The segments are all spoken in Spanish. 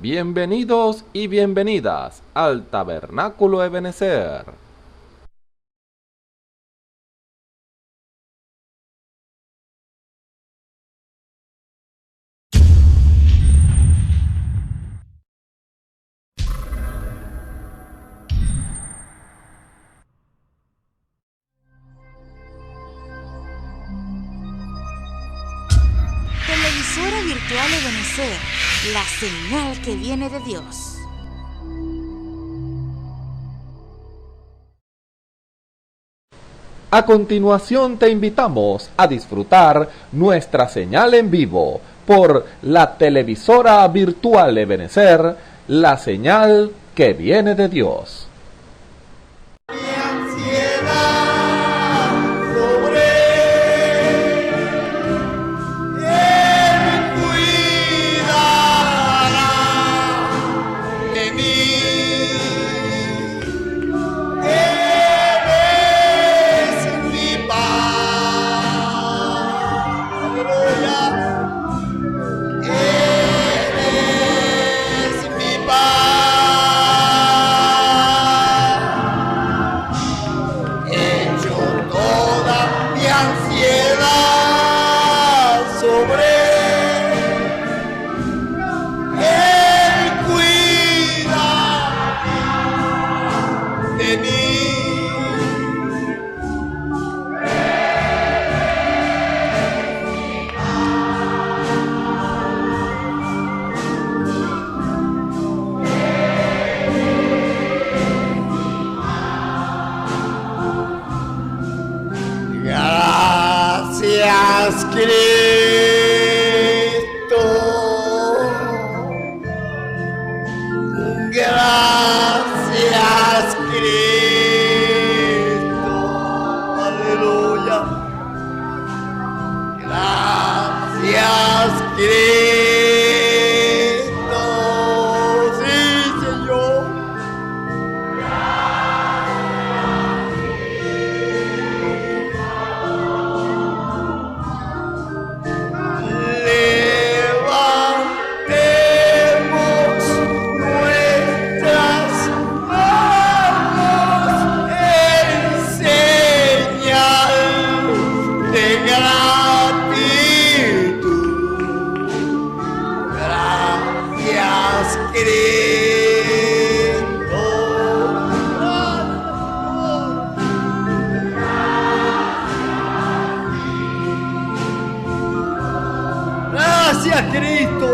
Bienvenidos y bienvenidas al Tabernáculo Ebenezer. Televisora virtual Ebenezer, la señal que viene de Dios. A continuación te invitamos a disfrutar nuestra señal en vivo por la televisora virtual Ebenezer, la señal que viene de Dios. Gracias, Cristo. Gracias, Cristo. Aleluya. Gracias, Cristo. Sí, Señor. Gracias, Cristo.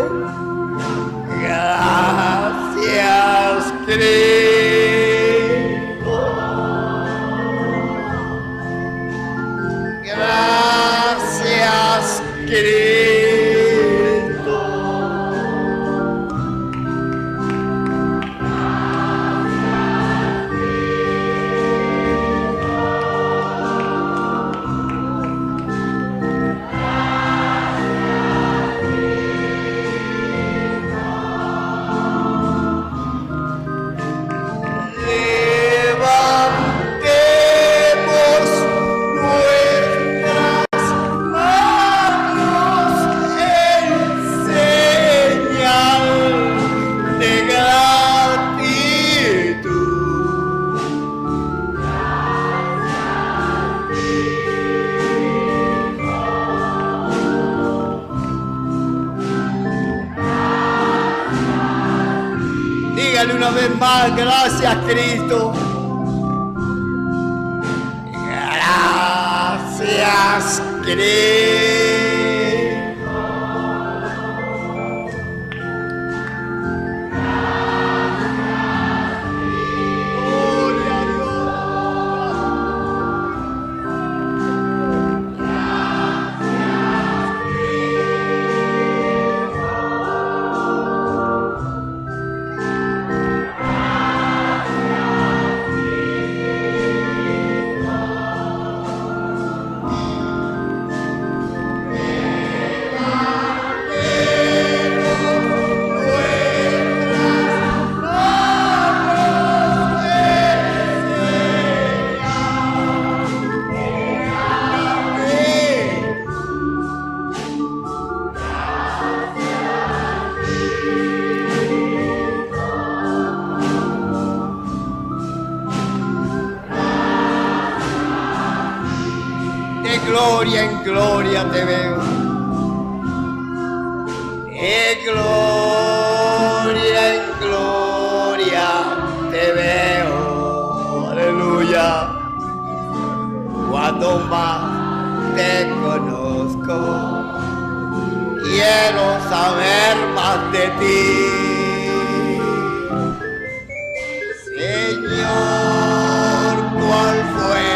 Gracias, Cristo. Gracias, Cristo. Levantemos nuestras manos en señal de gratitud. Dígale una vez más, gracias, Cristo. Gracias, Cristo. Gloria a Dios. en gloria te veo. De gloria en gloria te veo. Aleluya. Cuando más te conozco, quiero saber más de ti. Señor, ¿cuál fue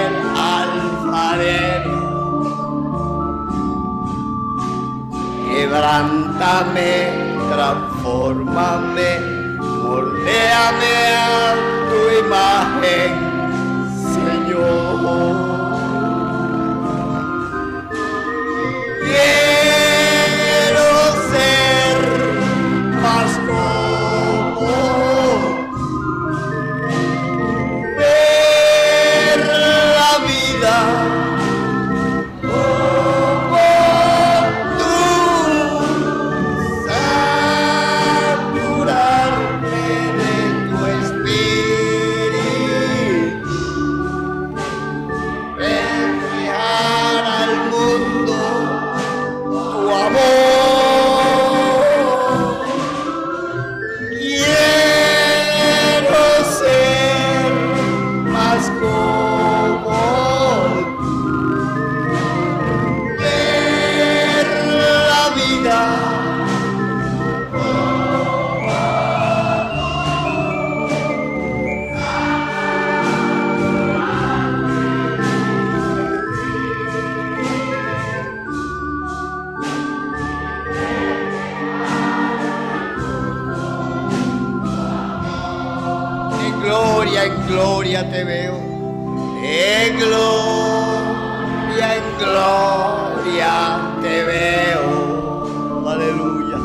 el alfarero? Quebrántame, transfórmame, moldéame a tu imagen, Señor. Quiero ser más como ver la vida como tú, saturarme de tu espíritu, reflejar al mundo tu amor. Quiero ser más como tú, ver la vida de gloria en gloria te veo. De gloria en gloria te veo. Aleluya.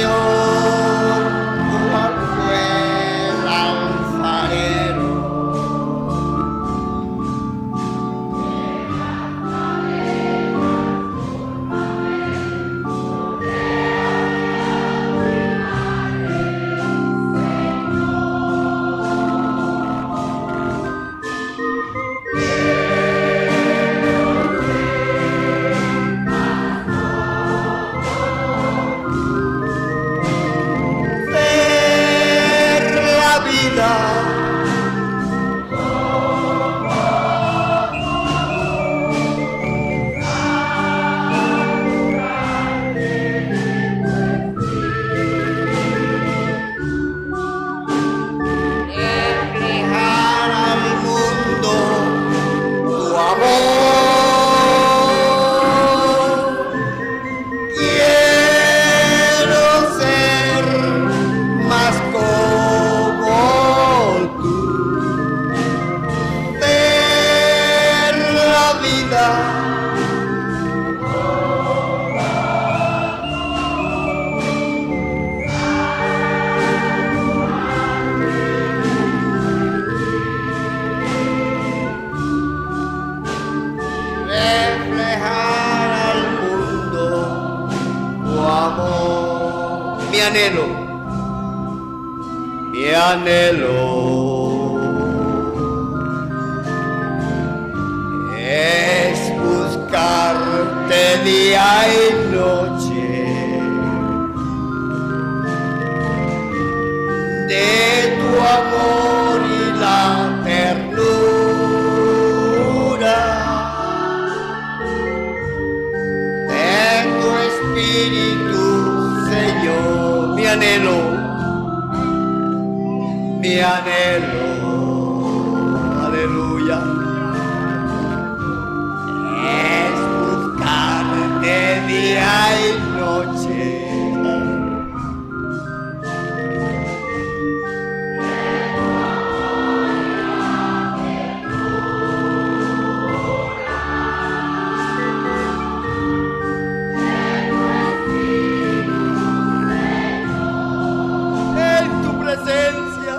Señor, ¿cuál fue el alfarero? Ver la vida reflejar al mundo tu amor. Quiero ser más como tú, ver la vida reflejar al mundo tu amor. Mi anhelo es buscarte día y noche, de tu amor y la ternura de tu espíritu, Señor. Mi anhelo, aleluya, es buscarte día y noche. En tu presencia,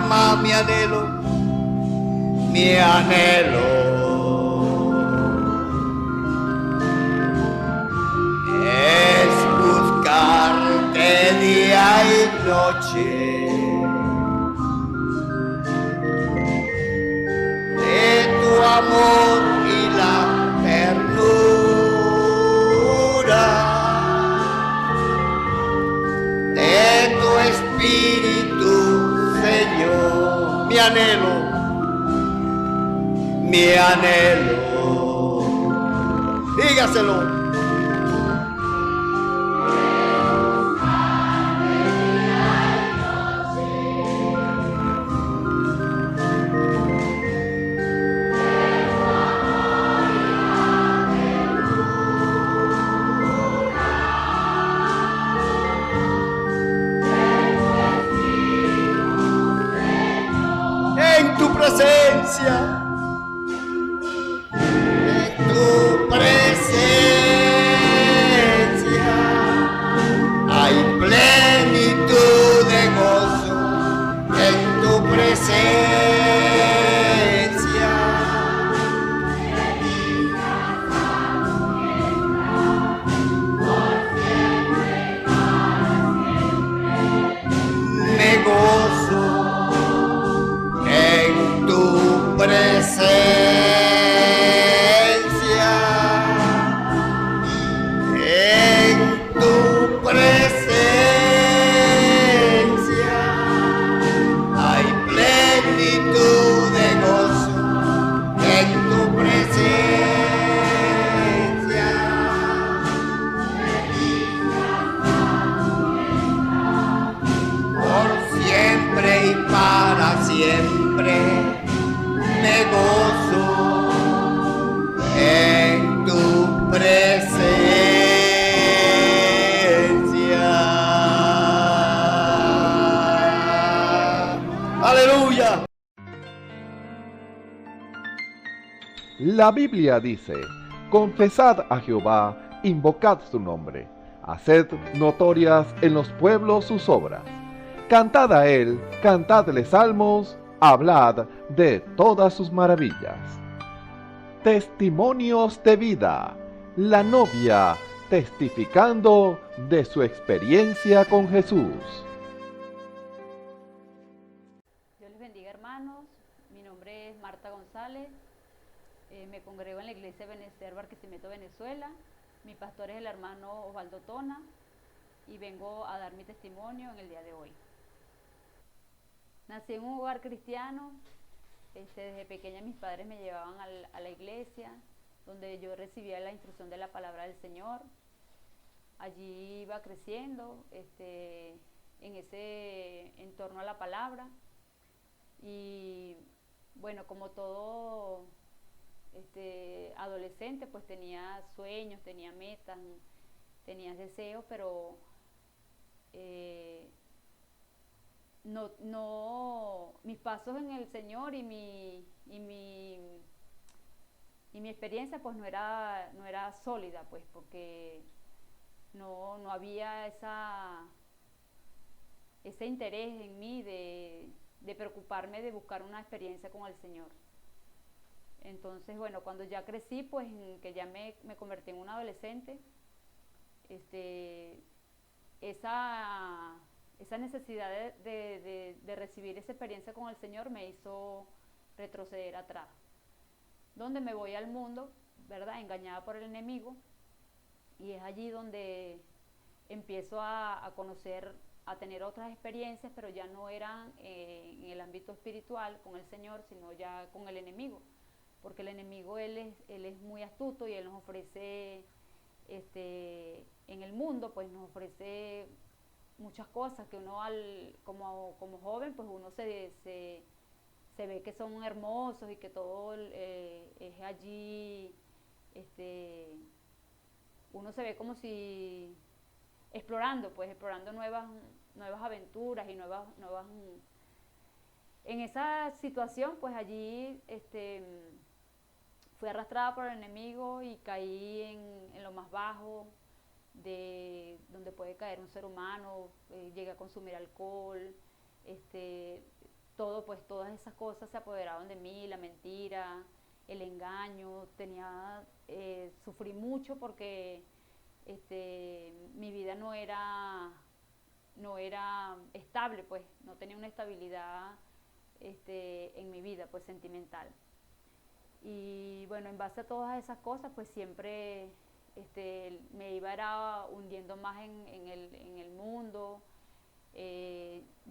alma, mi anhelo, mi anhelo es buscarte día y noche, de tu amor y la ternura de tu espíritu, Señor, mi anhelo, mi anhelo. Dígaselo. En tu presencia, hay plenitud de gozo, en tu presencia. Me gozo en tu presencia, en tu presencia hay plenitud de gozo, en tu presencia. Por siempre y para siempre me gozo en tu presencia. Aleluya. La Biblia dice, confesad a Jehová, invocad su nombre, haced notorias en los pueblos sus obras. Cantad a él, cantadle salmos, hablad de todas sus maravillas. Testimonios de vida. La novia testificando de su experiencia con Jesús. Dios les bendiga, hermanos. Mi nombre es Marta González. Me congrego en la iglesia Benecer Barquisimeto, Venezuela. Mi pastor es el hermano Osvaldo Tona y vengo a dar mi testimonio en el día de hoy. Nací en un hogar cristiano. Desde pequeña mis padres me llevaban a la iglesia, donde yo recibía la instrucción de la palabra del Señor. Allí iba creciendo en ese entorno a la palabra. Y bueno, como todo adolescente, pues tenía sueños, tenía metas, tenía deseos, pero mis pasos en el Señor y mi experiencia pues no era sólida, pues porque no había ese interés en mí de preocuparme de buscar una experiencia con el Señor. Entonces, bueno, cuando ya crecí, pues que ya me convertí en una adolescente, esa necesidad de recibir esa experiencia con el Señor me hizo retroceder atrás. Donde me voy al mundo, ¿verdad?, engañada por el enemigo, y es allí donde empiezo a conocer, a tener otras experiencias, pero ya no eran en el ámbito espiritual con el Señor, sino ya con el enemigo, porque el enemigo él es muy astuto y él nos ofrece en el mundo, pues nos ofrece muchas cosas que uno como joven pues uno se ve que son hermosos y que todo es allí, uno se ve como si explorando nuevas aventuras y nuevas en esa situación. Pues allí fui arrastrada por el enemigo y caí en lo más bajo de donde puede caer un ser humano. Llegué a consumir alcohol, todo, pues todas esas cosas se apoderaron de mí, la mentira, el engaño, sufrí mucho porque mi vida no era estable, pues no tenía una estabilidad en mi vida, pues sentimental. Y bueno, en base a todas esas cosas, pues siempre me iba hundiendo más en el mundo.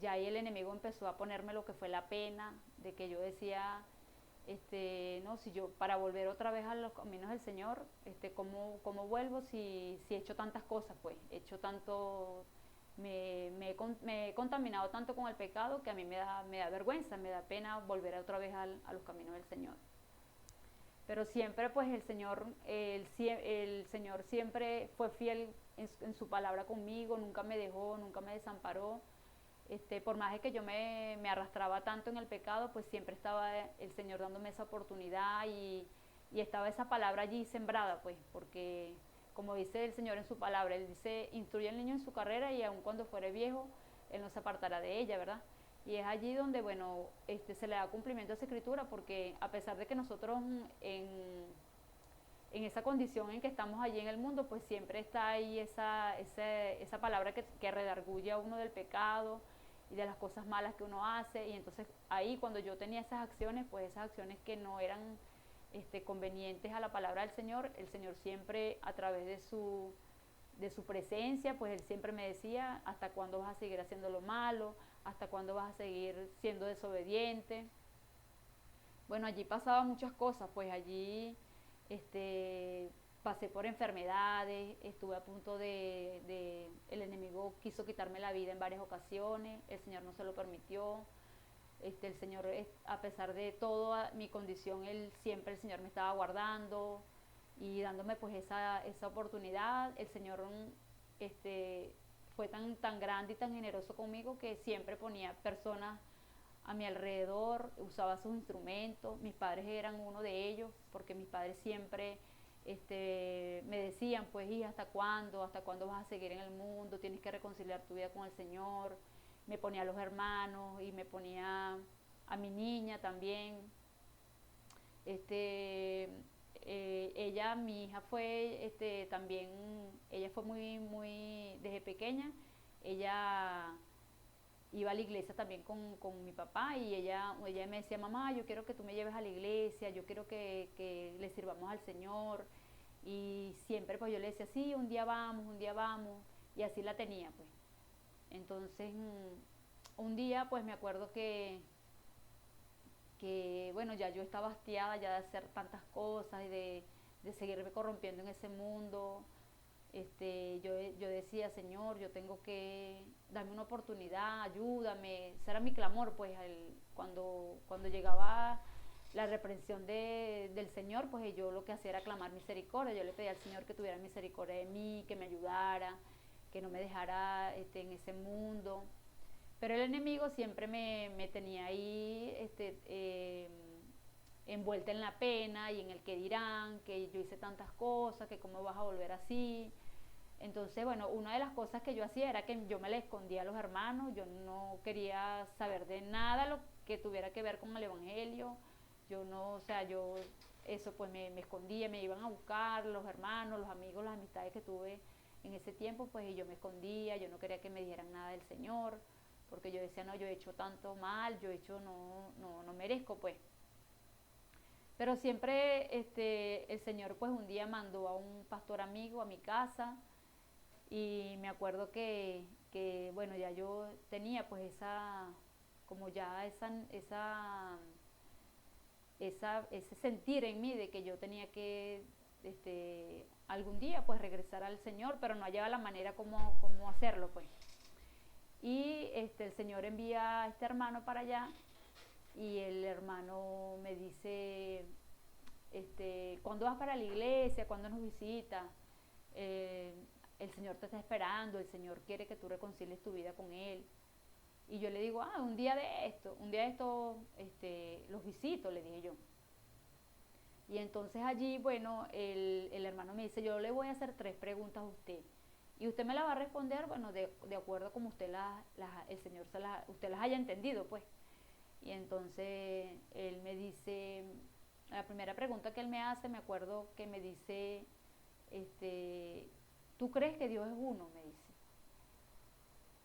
Ya ahí el enemigo empezó a ponerme lo que fue la pena, de que yo decía, no, si yo para volver otra vez a los caminos del Señor, ¿cómo vuelvo si he hecho tantas cosas? Pues he hecho tanto, me he contaminado tanto con el pecado que a mí me da vergüenza, me da pena volver otra vez a los caminos del Señor. Pero siempre pues el Señor siempre fue fiel en su palabra conmigo, nunca me dejó, nunca me desamparó. Por más de que yo me arrastraba tanto en el pecado, pues siempre estaba el Señor dándome esa oportunidad y estaba esa palabra allí sembrada, pues, porque como dice el Señor en su palabra, Él dice, instruye al niño en su carrera y aun cuando fuere viejo, Él no se apartará de ella, ¿verdad? Y es allí donde, bueno, se le da cumplimiento a esa escritura, porque a pesar de que nosotros en esa condición en que estamos allí en el mundo, pues siempre está ahí esa palabra que redarguye a uno del pecado y de las cosas malas que uno hace. Y entonces ahí cuando yo tenía esas acciones, pues esas acciones que no eran convenientes a la palabra del Señor, el Señor siempre a través de su presencia, pues Él siempre me decía, ¿hasta cuándo vas a seguir haciendo lo malo? ¿Hasta cuándo vas a seguir siendo desobediente? Bueno, allí pasaba muchas cosas, pues allí pasé por enfermedades, estuve a punto el enemigo quiso quitarme la vida en varias ocasiones, el Señor no se lo permitió. El Señor, a pesar de toda mi condición, siempre el Señor me estaba guardando y dándome pues esa oportunidad. El Señor fue tan grande y tan generoso conmigo que siempre ponía personas a mi alrededor, usaba sus instrumentos. Mis padres eran uno de ellos, porque mis padres siempre me decían, pues, hija, ¿hasta cuándo? ¿Hasta cuándo vas a seguir en el mundo? Tienes que reconciliar tu vida con el Señor. Me ponía a los hermanos y me ponía a mi niña también. Ella, mi hija fue también, ella fue muy, desde pequeña, ella iba a la iglesia también con mi papá y ella me decía, mamá, yo quiero que tú me lleves a la iglesia, yo quiero que le sirvamos al Señor. Y siempre pues yo le decía, sí, un día vamos, y así la tenía pues. Entonces un día pues me acuerdo que bueno, ya yo estaba hastiada ya de hacer tantas cosas y de seguirme corrompiendo en ese mundo. Yo decía, Señor, yo tengo que darme una oportunidad, ayúdame. Ese era mi clamor, pues, cuando llegaba la reprensión del Señor, pues yo lo que hacía era clamar misericordia. Yo le pedía al Señor que tuviera misericordia de mí, que me ayudara, que no me dejara en ese mundo. Pero el enemigo siempre me tenía ahí envuelta en la pena y en el que dirán, que yo hice tantas cosas, que cómo vas a volver así. Entonces, bueno, una de las cosas que yo hacía era que yo me le escondía a los hermanos, yo no quería saber de nada lo que tuviera que ver con el evangelio. Yo no, o sea, eso pues me escondía, me iban a buscar los hermanos, los amigos, las amistades que tuve en ese tiempo, pues y yo me escondía, yo no quería que me dijeran nada del Señor, porque yo decía, no, yo he hecho tanto mal, no merezco, pues. Pero siempre el Señor pues un día mandó a un pastor amigo a mi casa y me acuerdo que bueno, ya yo tenía pues ese sentir en mí de que yo tenía que algún día pues regresar al Señor, pero no hallaba la manera como hacerlo pues. Y el Señor envía a este hermano para allá y el hermano me dice, ¿cuándo vas para la iglesia? ¿Cuándo nos visitas? El Señor te está esperando, el Señor quiere que tú reconcilies tu vida con Él. Y yo le digo, un día de esto los visito, le dije yo. Y entonces allí, bueno, el hermano me dice, yo le voy a hacer 3 preguntas a usted. Y usted me la va a responder, bueno, de acuerdo como usted el Señor usted las haya entendido, pues. Y entonces él me dice, la primera pregunta que él me hace, me acuerdo que me dice, ¿tú crees que Dios es uno? Me dice.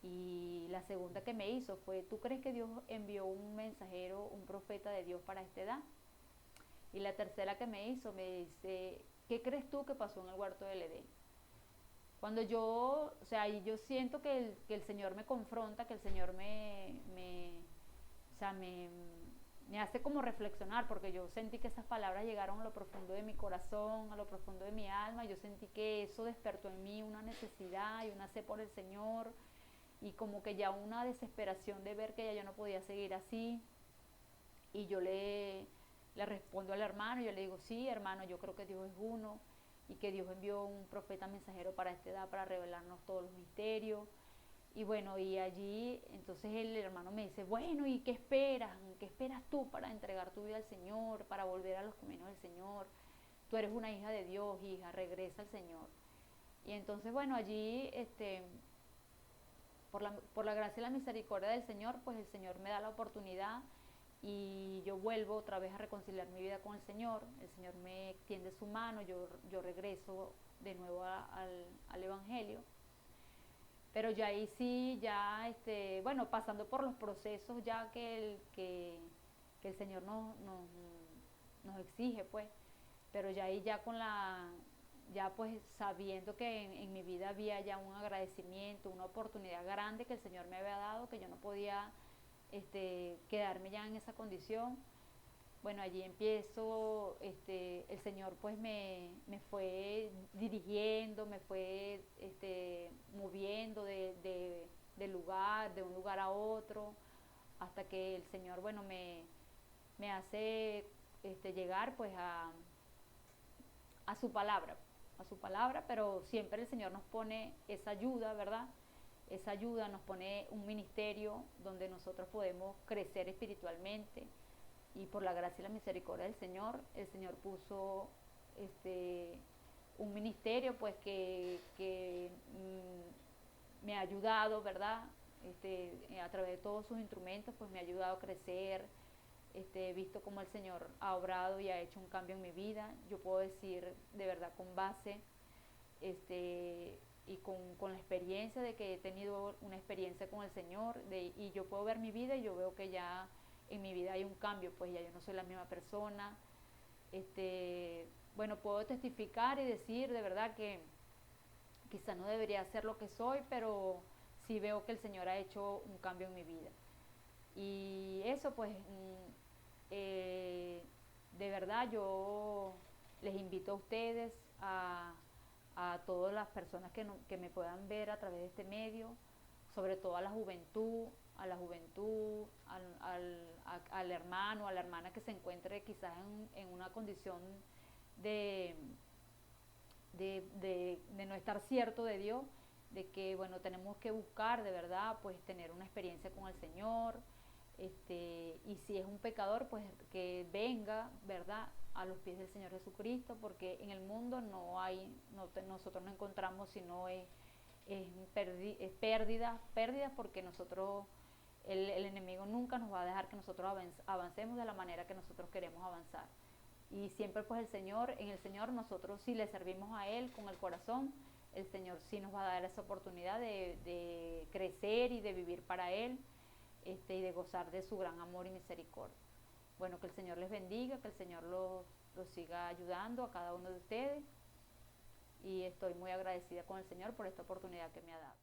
Y la segunda que me hizo fue, ¿tú crees que Dios envió un mensajero, un profeta de Dios para esta edad? Y la tercera que me hizo me dice, ¿qué crees tú que pasó en el huerto del Edén? Cuando yo, o sea, yo siento que el Señor me confronta, que el Señor me hace como reflexionar, porque yo sentí que esas palabras llegaron a lo profundo de mi corazón, a lo profundo de mi alma. Yo sentí que eso despertó en mí una necesidad y una sed por el Señor, y como que ya una desesperación de ver que ya yo no podía seguir así. Y yo le respondo al hermano, yo le digo, sí, hermano, yo creo que Dios es uno, y que Dios envió un profeta mensajero para esta edad, para revelarnos todos los misterios. Y bueno, y allí entonces el hermano me dice, bueno, ¿y qué esperas? ¿Qué esperas tú para entregar tu vida al Señor, para volver a los caminos del Señor? Tú eres una hija de Dios, hija, regresa al Señor. Y entonces, bueno, allí, por la gracia y la misericordia del Señor, pues el Señor me da la oportunidad y yo vuelvo otra vez a reconciliar mi vida con el Señor me extiende su mano, yo regreso de nuevo al Evangelio, pero ya ahí sí, ya, bueno, pasando por los procesos ya que el Señor nos exige, pues, pero ya ahí ya ya pues sabiendo que en mi vida había ya un agradecimiento, una oportunidad grande que el Señor me había dado, que yo no podía quedarme ya en esa condición. Bueno, allí empiezo, el Señor pues me fue dirigiendo, me fue moviendo de un lugar a otro, hasta que el Señor, bueno, me hace llegar pues a su palabra, pero siempre el Señor nos pone esa ayuda, ¿verdad? Esa ayuda nos pone un ministerio donde nosotros podemos crecer espiritualmente, y por la gracia y la misericordia del Señor, el Señor puso un ministerio pues que me ha ayudado, ¿verdad? A través de todos sus instrumentos pues me ha ayudado a crecer. He visto cómo el Señor ha obrado y ha hecho un cambio en mi vida. Yo puedo decir de verdad con base y con la experiencia de que he tenido una experiencia con el Señor, y yo puedo ver mi vida y yo veo que ya en mi vida hay un cambio, pues ya yo no soy la misma persona. Bueno, puedo testificar y decir de verdad que quizá no debería ser lo que soy, pero sí veo que el Señor ha hecho un cambio en mi vida. Y eso pues, de verdad yo les invito a ustedes, a todas las personas que me puedan ver a través de este medio, sobre todo a la juventud, al hermano, a la hermana que se encuentre quizás en una condición de no estar cierto de Dios, de que bueno, tenemos que buscar de verdad pues tener una experiencia con el Señor, y si es un pecador pues que venga, ¿verdad?, a los pies del Señor Jesucristo, porque en el mundo nosotros no encontramos sino pérdidas, porque nosotros, el enemigo nunca nos va a dejar que nosotros avancemos de la manera que nosotros queremos avanzar. Y siempre pues en el Señor nosotros, si le servimos a Él con el corazón, el Señor sí nos va a dar esa oportunidad de crecer y de vivir para Él, y de gozar de su gran amor y misericordia. Bueno, que el Señor les bendiga, que el Señor los siga ayudando a cada uno de ustedes, y estoy muy agradecida con el Señor por esta oportunidad que me ha dado.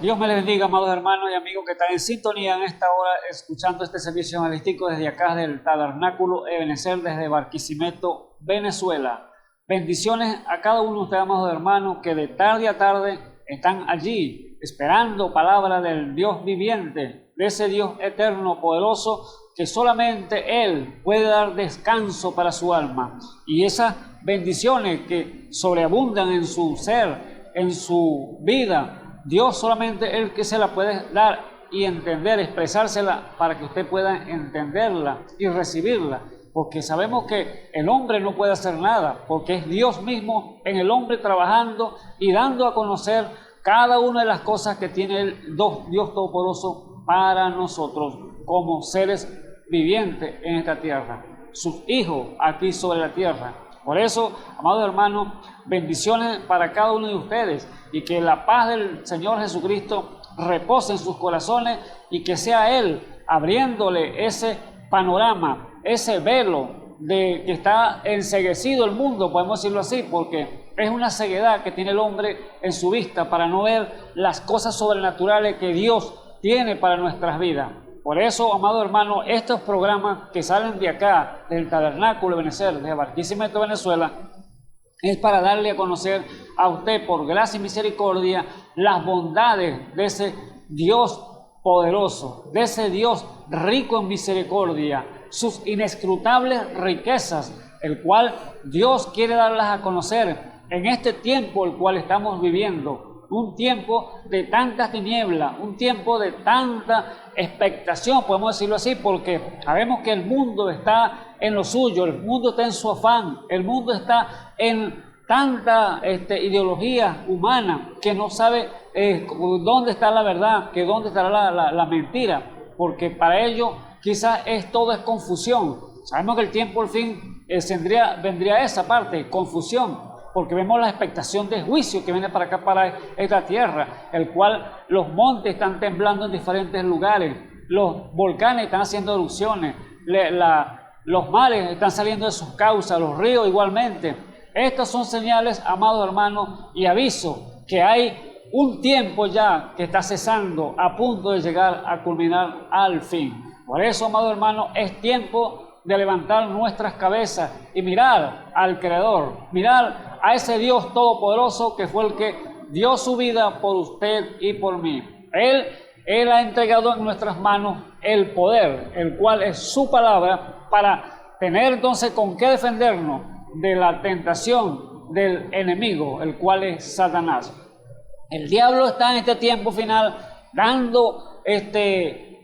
Dios me les bendiga, amados hermanos y amigos que están en sintonía en esta hora, escuchando este servicio evangelístico desde acá del Tabernáculo Ebenecer, desde Barquisimeto, Venezuela. Bendiciones a cada uno de ustedes, amados hermanos, que de tarde a tarde están allí esperando palabra del Dios viviente, de ese Dios eterno, poderoso, que solamente Él puede dar descanso para su alma. Y esas bendiciones que sobreabundan en su ser, en su vida, Dios solamente Él que se la puede dar y entender, expresársela para que usted pueda entenderla y recibirla. porque sabemos que el hombre no puede hacer nada, porque es Dios mismo en el hombre trabajando y dando a conocer cada una de las cosas que tiene el Dios Todopoderoso para nosotros como seres vivientes en esta tierra, sus hijos aquí sobre la tierra. Por eso, amados hermanos, bendiciones para cada uno de ustedes y que la paz del Señor Jesucristo repose en sus corazones y que sea Él abriéndole ese panorama, ese velo de que está enceguecido el mundo, podemos decirlo así, porque es una ceguedad que tiene el hombre en su vista para no ver las cosas sobrenaturales que Dios tiene para nuestras vidas. Por eso, amado hermano, estos programas que salen de acá, del Tabernáculo Ebenecer, de Barquisimeto, Venezuela, es para darle a conocer a usted, por gracia y misericordia, las bondades de ese Dios poderoso, de ese Dios rico en misericordia, sus inescrutables riquezas, el cual Dios quiere darlas a conocer en este tiempo el cual estamos viviendo. Un tiempo de tanta tiniebla, un tiempo de tanta expectación, podemos decirlo así, porque sabemos que el mundo está en lo suyo, el mundo está en su afán, el mundo está en tanta ideología humana que no sabe dónde está la verdad, que dónde estará la mentira, porque para ellos quizás todo es confusión. Sabemos que el tiempo al fin vendría esa parte, confusión, porque vemos la expectación de juicio que viene para acá, para esta tierra, el cual los montes están temblando en diferentes lugares, los volcanes están haciendo erupciones, los mares están saliendo de sus causas, los ríos igualmente. Estas son señales, amados hermanos, y aviso que hay un tiempo ya que está cesando, a punto de llegar a culminar al fin. Por eso, amados hermanos, es tiempo de levantar nuestras cabezas y mirar al Creador, mirar a ese Dios todopoderoso que fue el que dio su vida por usted y por mí. Él ha entregado en nuestras manos el poder, el cual es su palabra, para tener entonces con qué defendernos de la tentación del enemigo, el cual es Satanás. El diablo está en este tiempo final dando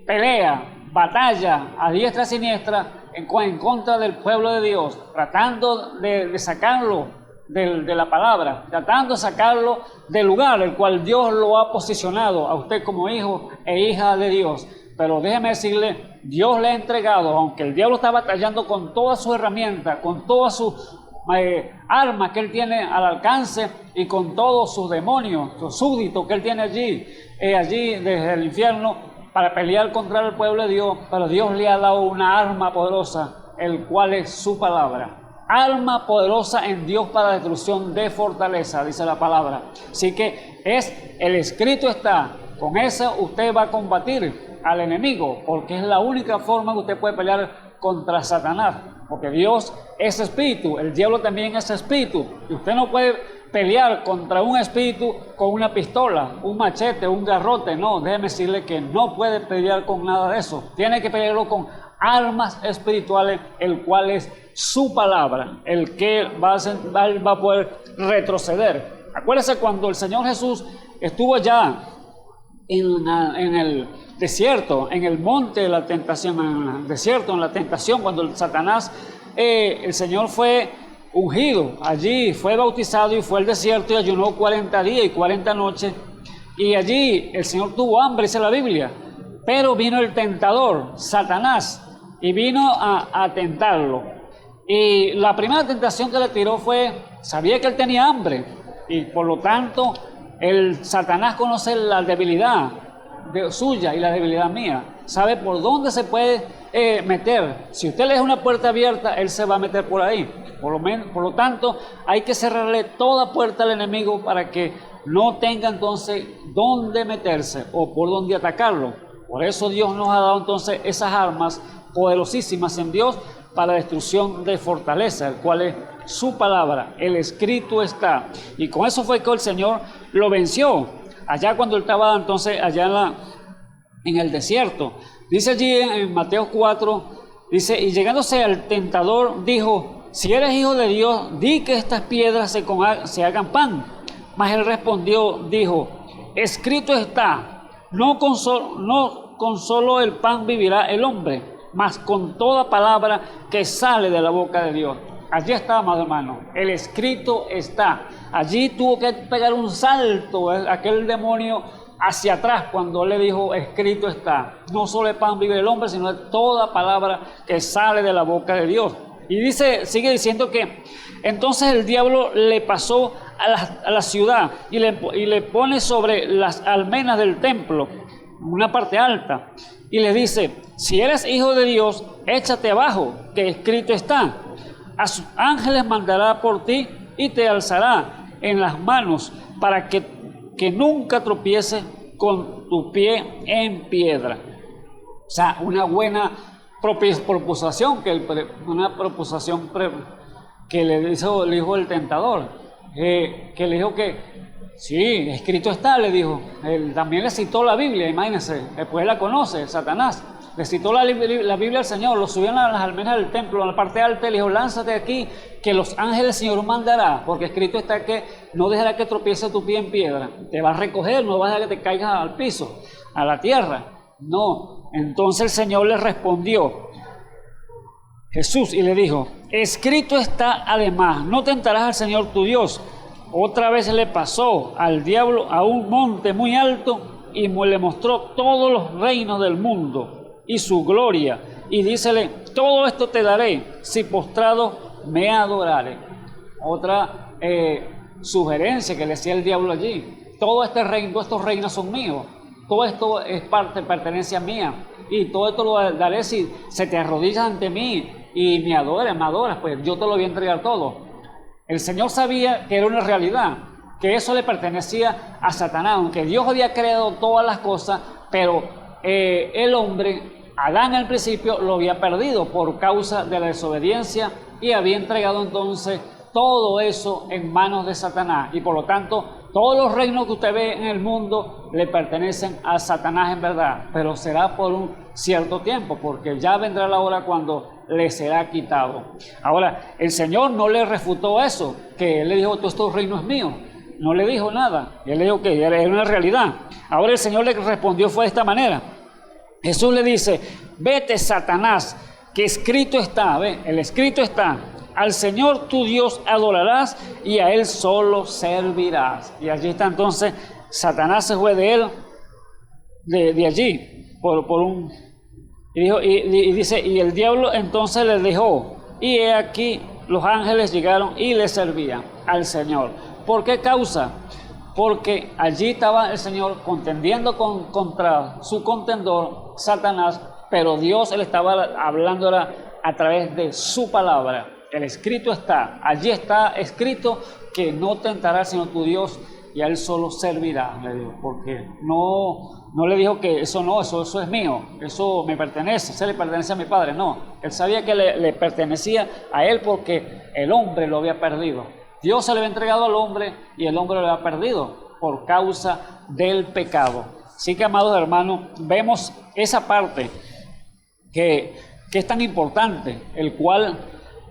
pelea, batalla a diestra y siniestra en contra del pueblo de Dios, tratando de sacarlo de la palabra, tratando de sacarlo del lugar el cual Dios lo ha posicionado a usted como hijo e hija de Dios. Pero déjeme decirle, Dios le ha entregado, aunque el diablo está batallando con todas sus herramientas, con todas sus armas que él tiene al alcance y con todos sus demonios, sus súbditos que él tiene allí desde el infierno, para pelear contra el pueblo de Dios, pero Dios le ha dado una arma poderosa, el cual es su palabra. Arma poderosa en Dios para destrucción de fortaleza, dice la palabra. Así que el escrito está, con eso usted va a combatir al enemigo, porque es la única forma que usted puede pelear contra Satanás, porque Dios es espíritu, el diablo también es espíritu, y usted no puede pelear contra un espíritu con una pistola, un machete, un garrote. No, déjeme decirle que no puede pelear con nada de eso. Tiene que pelearlo con armas espirituales, el cual es su palabra, el que va a poder retroceder. Acuérdese cuando el Señor Jesús estuvo allá en el desierto, en el monte de la tentación, en el desierto, en la tentación, cuando el Satanás, el Señor fue ungido, allí fue bautizado y fue al desierto y ayunó 40 días y 40 noches, y allí el Señor tuvo hambre, dice la Biblia, pero vino el tentador, Satanás, y vino a tentarlo. Y la primera tentación que le tiró sabía que él tenía hambre, y por lo tanto el Satanás conoce la debilidad suya y la debilidad mía, sabe por dónde se puede meter. Si usted le deja una puerta abierta, él se va a meter por ahí. Por lo tanto, hay que cerrarle toda puerta al enemigo para que no tenga entonces dónde meterse o por dónde atacarlo. Por eso Dios nos ha dado entonces esas armas poderosísimas en Dios para destrucción de fortaleza, el cual es su palabra, el escrito está. Y con eso fue que el Señor lo venció, allá cuando él estaba entonces allá en el desierto. Dice allí en Mateo 4, dice, y llegándose al tentador, dijo, si eres hijo de Dios, di que estas piedras se hagan pan. Mas él respondió, dijo, escrito está, no con solo el pan vivirá el hombre, mas con toda palabra que sale de la boca de Dios. Allí está, amado hermano, el escrito está. Allí tuvo que pegar un salto aquel demonio hacia atrás cuando le dijo, escrito está. No solo de pan vive el hombre, sino de toda palabra que sale de la boca de Dios. Y dice, sigue diciendo que entonces el diablo le pasó a la ciudad y le pone sobre las almenas del templo, una parte alta, y le dice, si eres hijo de Dios, échate abajo, que escrito está. A sus ángeles mandará por ti y te alzará en las manos para que nunca tropieces con tu pie en piedra. O sea, una buena proposición que le dijo el tentador, que le dijo que sí, escrito está, le dijo. Él también le citó la Biblia, imagínense, después la conoce, Satanás. Le citó la Biblia al Señor, lo subió a las almenas del templo, en la parte alta, y le dijo, lánzate aquí, que los ángeles del Señor mandará, porque escrito está que no dejará que tropiece tu pie en piedra. Te va a recoger, no vas a dejar que te caigas al piso, a la tierra. No. Entonces el Señor le respondió, Jesús, y le dijo, escrito está además, no tentarás al Señor tu Dios. Otra vez le pasó al diablo a un monte muy alto y le mostró todos los reinos del mundo y su gloria, y dícele, todo esto te daré si postrado me adorare. Otra sugerencia que le decía el diablo allí, todo este reino, todos estos reinos son míos, todo esto es pertenencia mía, y todo esto lo daré si se te arrodillas ante mí y me adoras, pues yo te lo voy a entregar todo. El Señor sabía que era una realidad, que eso le pertenecía a Satanás, aunque Dios había creado todas las cosas, pero el hombre, Adán al principio, lo había perdido por causa de la desobediencia y había entregado entonces todo eso en manos de Satanás, y por lo tanto todos los reinos que usted ve en el mundo le pertenecen a Satanás en verdad, pero será por un cierto tiempo, porque ya vendrá la hora cuando le será quitado. Ahora, el Señor no le refutó eso, que él le dijo, todo este reino es mío. No le dijo nada, él le dijo que era una realidad. Ahora el Señor le respondió fue de esta manera. Jesús le dice, vete Satanás, que escrito está, ve, el escrito está, al Señor tu Dios adorarás y a Él solo servirás. Y allí está entonces, Satanás se fue de él, de allí, por un... Y dice, y el diablo entonces le dejó, y he aquí los ángeles llegaron y le servían al Señor. ¿Por qué causa? Porque allí estaba el Señor contendiendo contra su contendor, Satanás, pero Dios le estaba hablando a través de su palabra. El escrito está, allí está escrito que no tentarás sino tu Dios y a Él solo servirá, le digo, porque no le dijo que eso es mío, eso me pertenece, eso le pertenece a mi Padre, no. Él sabía que le pertenecía a Él porque el hombre lo había perdido. Dios se le había entregado al hombre y el hombre lo había perdido por causa del pecado. Así que, amados hermanos, vemos esa parte que es tan importante, el cual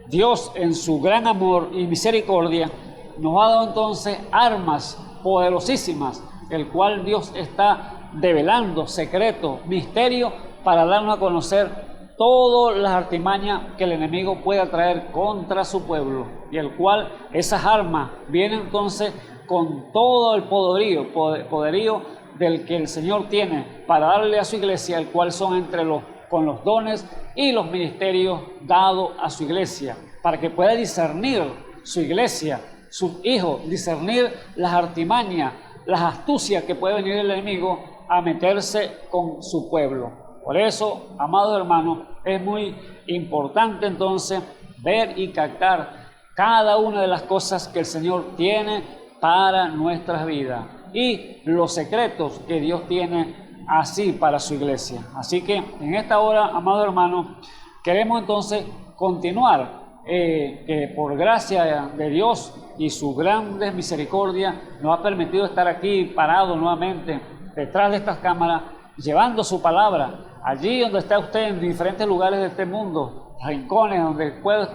Dios en su gran amor y misericordia nos ha dado entonces armas poderosísimas, el cual Dios está develando secretos, misterios, para darnos a conocer todas las artimañas que el enemigo pueda traer contra su pueblo, y el cual esas armas vienen entonces con todo el poderío del que el Señor tiene para darle a su iglesia, el cual son con los dones y los ministerios dados a su iglesia, para que pueda discernir su iglesia, sus hijos, discernir las artimañas, las astucias que puede venir el enemigo a meterse con su pueblo. Por eso, amados hermanos, es muy importante entonces ver y captar cada una de las cosas que el Señor tiene para nuestras vidas y los secretos que Dios tiene así para su iglesia. Así que en esta hora, amados hermanos, queremos entonces continuar, que por gracia de Dios y su grande misericordia nos ha permitido estar aquí parados nuevamente detrás de estas cámaras, llevando su palabra allí donde está usted, en diferentes lugares de este mundo, rincones donde puede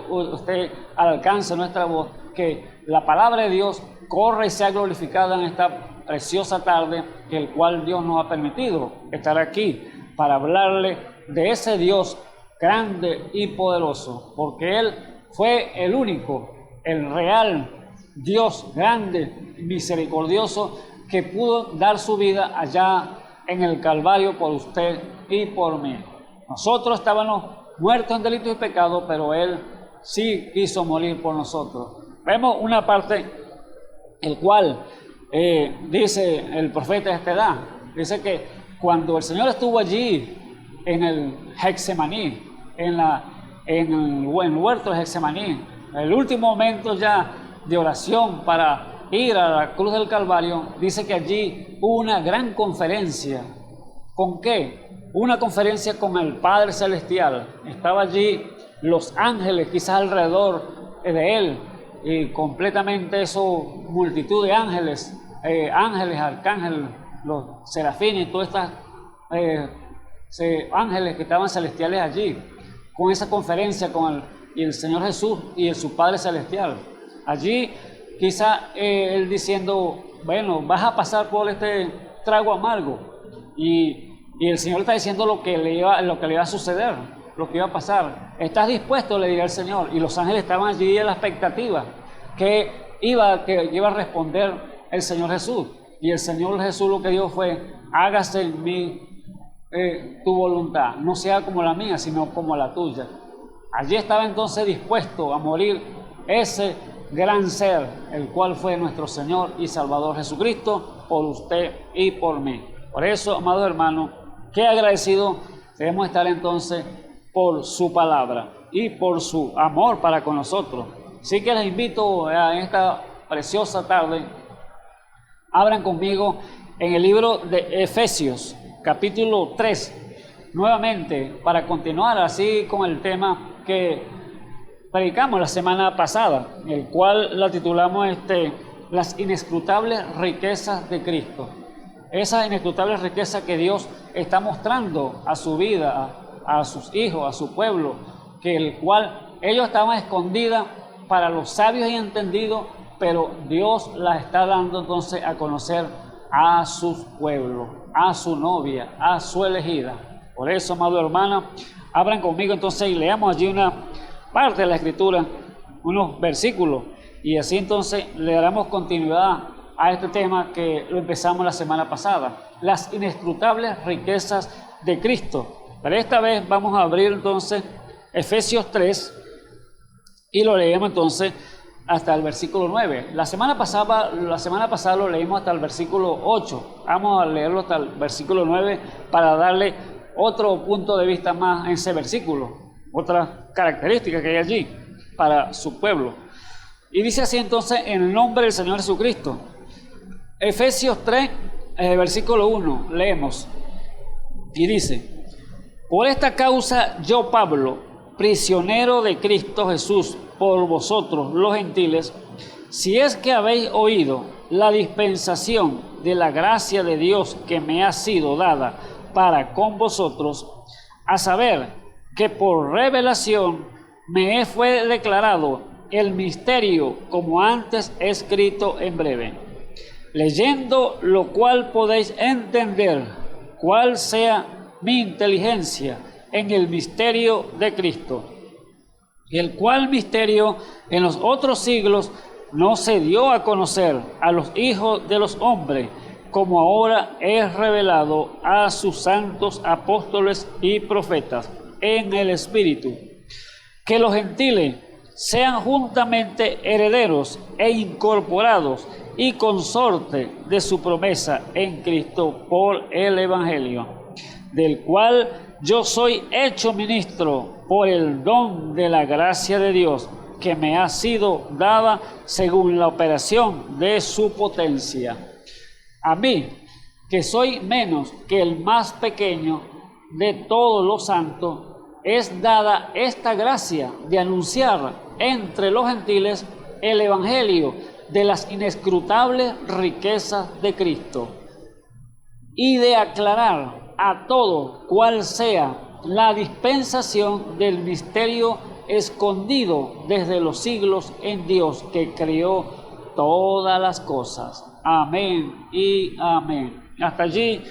usted al alcance de nuestra voz, que la palabra de Dios corra y sea glorificada en esta preciosa tarde, el cual Dios nos ha permitido estar aquí para hablarle de ese Dios grande y poderoso, porque Él fue el único, el real Dios grande y misericordioso que pudo dar su vida allá en el Calvario por usted y por mí. Nosotros estábamos muertos en delitos y pecados, pero Él sí quiso morir por nosotros. Vemos una parte, el cual dice el profeta Estedá, dice que cuando el Señor estuvo allí en el Getsemaní, en el huerto de Getsemaní, el último momento ya de oración para ir a la cruz del Calvario, dice que allí hubo una gran conferencia. ¿Con qué? Una conferencia con el Padre Celestial. Estaba allí los ángeles, quizás alrededor de Él, y completamente eso, multitud de ángeles, arcángeles, los serafines y todas estas ángeles que estaban celestiales allí, con esa conferencia con el Señor Jesús y su Padre Celestial. Allí quizá Él diciendo, bueno, vas a pasar por este trago amargo, y el Señor está diciendo lo que le iba a suceder, lo que iba a pasar. ¿Estás dispuesto?, le dirá el Señor. Y los ángeles estaban allí en la expectativa que iba a responder el Señor Jesús. Y el Señor Jesús lo que dijo fue, hágase en mí tu voluntad, no sea como la mía, sino como la tuya. Allí estaba entonces dispuesto a morir ese gran ser, el cual fue nuestro Señor y Salvador Jesucristo, por usted y por mí. Por eso, amados hermanos, qué agradecido debemos estar entonces por su palabra y por su amor para con nosotros. Así que les invito a esta preciosa tarde, abran conmigo en el libro de Efesios, capítulo 3, nuevamente, para continuar así con el tema que predicamos la semana pasada, el cual la titulamos las inescrutables riquezas de Cristo. Esas inescrutables riquezas que Dios está mostrando a su vida, a sus hijos, a su pueblo, que el cual ellos estaban escondidas para los sabios y entendidos, pero Dios las está dando entonces a conocer a sus pueblos, a su novia, a su elegida. Por eso, amado hermano, abran conmigo entonces y leamos allí una parte de la Escritura, unos versículos, y así entonces le daremos continuidad a este tema que lo empezamos la semana pasada, las inescrutables riquezas de Cristo. Pero esta vez vamos a abrir entonces Efesios 3 y lo leemos entonces hasta el versículo 9. La semana pasada lo leímos hasta el versículo 8. Vamos a leerlo hasta el versículo 9 para darle otro punto de vista más en ese versículo, otra característica que hay allí para su pueblo. Y dice así entonces, en el nombre del Señor Jesucristo. Efesios 3, versículo 1, leemos, y dice, por esta causa yo, Pablo, prisionero de Cristo Jesús, por vosotros los gentiles, si es que habéis oído la dispensación de la gracia de Dios que me ha sido dada para con vosotros, a saber, que por revelación me fue declarado el misterio, como antes he escrito en breve, leyendo lo cual podéis entender cuál sea mi inteligencia en el misterio de Cristo, el cual misterio en los otros siglos no se dio a conocer a los hijos de los hombres, como ahora es revelado a sus santos apóstoles y profetas en el Espíritu, que los gentiles sean juntamente herederos e incorporados y consorte de su promesa en Cristo por el Evangelio, del cual yo soy hecho ministro por el don de la gracia de Dios que me ha sido dada según la operación de su potencia. A mí, que soy menos que el más pequeño de todos los santos, es dada esta gracia de anunciar entre los gentiles el Evangelio de las inescrutables riquezas de Cristo y de aclarar a todos cuál sea la dispensación del misterio escondido desde los siglos en Dios que creó todas las cosas. Amén y amén. Hasta allí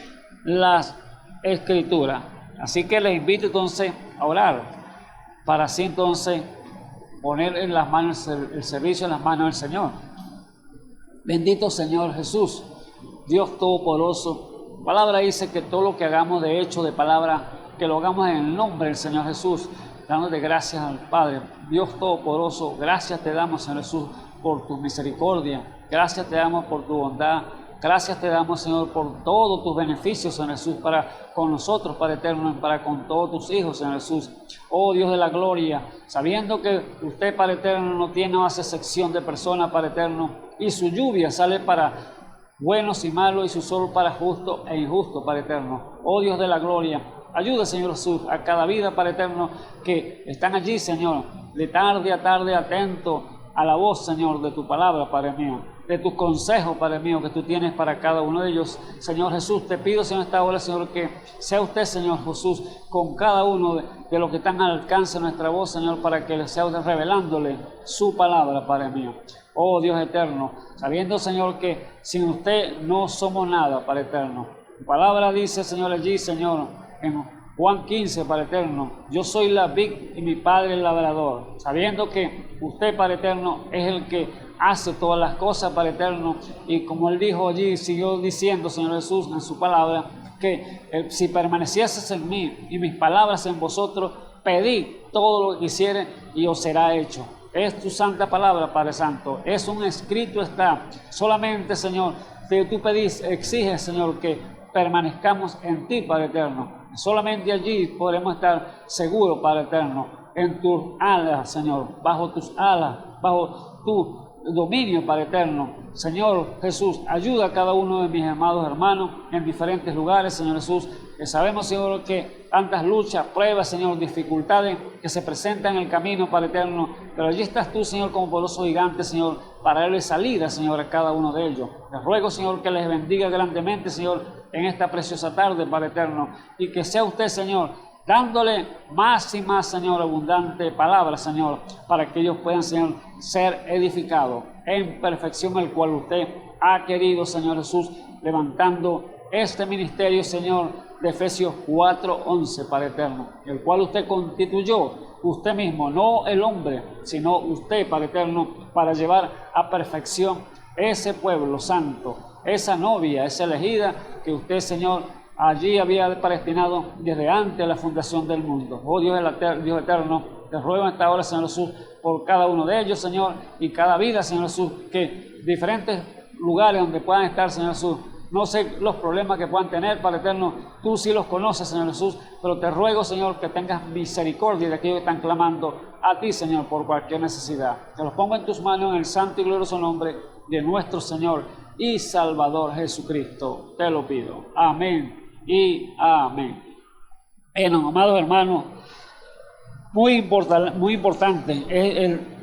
las Escrituras. Así que les invito entonces a orar, para así entonces poner en las manos el servicio en las manos del Señor. Bendito Señor Jesús, Dios Todopoderoso. Palabra dice que todo lo que hagamos de hecho, de palabra, que lo hagamos en el nombre del Señor Jesús, dándote gracias al Padre. Dios Todopoderoso, gracias te damos, Señor Jesús, por tu misericordia. Gracias te damos por tu bondad. Gracias te damos, Señor, por todos tus beneficios, Señor Jesús, para con nosotros, Padre eterno, y para con todos tus hijos, Señor Jesús. Oh Dios de la gloria, sabiendo que usted, Padre eterno, no tiene más excepción de personas, Padre eterno, y su lluvia sale para buenos y malos, y su sol para justo e injusto, Padre eterno. Oh Dios de la gloria, ayuda, Señor Jesús, a cada vida, Padre eterno, que están allí, Señor, de tarde a tarde, atento a la voz, Señor, de tu palabra, Padre mío, de tus consejos, Padre mío, que tú tienes para cada uno de ellos. Señor Jesús, te pido, Señor, esta hora, Señor, que sea usted, Señor Jesús, con cada uno de los que están al alcance de nuestra voz, Señor, para que sea usted revelándole su palabra, Padre mío. Oh Dios eterno, sabiendo, Señor, que sin usted no somos nada, Padre eterno. Tu palabra dice, Señor, allí, Señor, en Juan 15, Padre eterno, yo soy la vid y mi Padre el labrador, sabiendo que usted, Padre eterno, es el que hace todas las cosas, Padre eterno, y como él dijo allí, siguió diciendo, Señor Jesús, en su palabra, que si permanecieses en mí y mis palabras en vosotros, pedid todo lo que quisiere y os será hecho. Es tu santa palabra, Padre Santo, es un escrito está. Solamente, Señor, que tú pedís, exiges, Señor, que permanezcamos en ti, Padre eterno. Solamente allí podremos estar seguros, Padre eterno, en tus alas, Señor, bajo tus alas, bajo tu dominio, Padre eterno. Señor Jesús, ayuda a cada uno de mis amados hermanos en diferentes lugares, Señor Jesús, que sabemos, Señor, que tantas luchas, pruebas, Señor, dificultades que se presentan en el camino, Padre eterno, pero allí estás tú, Señor, como poderoso gigante, Señor, para darle salida, Señor, a cada uno de ellos. Les ruego, Señor, que les bendiga grandemente, Señor, en esta preciosa tarde, Padre eterno, y que sea usted, Señor, dándole más y más, Señor, abundante palabra, Señor, para que ellos puedan, Señor, ser edificados en perfección, el cual usted ha querido, Señor Jesús, levantando este ministerio, Señor, de Efesios 4:11, Padre eterno, el cual usted constituyó usted mismo, no el hombre, sino usted, Padre eterno, para llevar a perfección ese pueblo santo, esa novia, esa elegida que usted, Señor, allí había predestinado desde antes de la fundación del mundo. Oh Dios eterno, te ruego en esta hora, Señor Jesús, por cada uno de ellos, Señor, y cada vida, Señor Jesús, que diferentes lugares donde puedan estar, Señor Jesús, no sé los problemas que puedan tener, Padre eterno, tú sí los conoces, Señor Jesús, pero te ruego, Señor, que tengas misericordia de aquellos que están clamando a ti, Señor, por cualquier necesidad. Te los pongo en tus manos en el santo y glorioso nombre de nuestro Señor y Salvador Jesucristo. Te lo pido. Amén y amén. Bueno, amados hermanos, muy importante,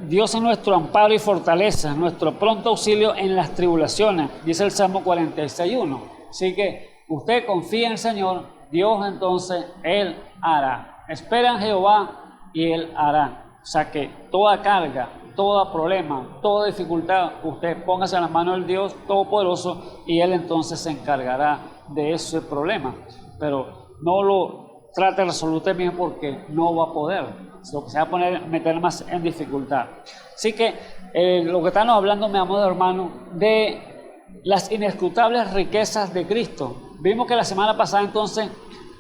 Dios es nuestro amparo y fortaleza, nuestro pronto auxilio en las tribulaciones, dice el Salmo 46:1. Así que usted confía en el Señor, Dios entonces, Él hará. Espera en Jehová y Él hará. O sea que toda carga, todo problema, toda dificultad, usted póngase en las manos del Dios Todopoderoso y Él entonces se encargará de ese problema. Pero no lo trate de resolver usted mismo porque no va a poder. Se va a meter más en dificultad. Así que lo que estamos hablando, mi amado hermano, de las inescrutables riquezas de Cristo. Vimos que la semana pasada entonces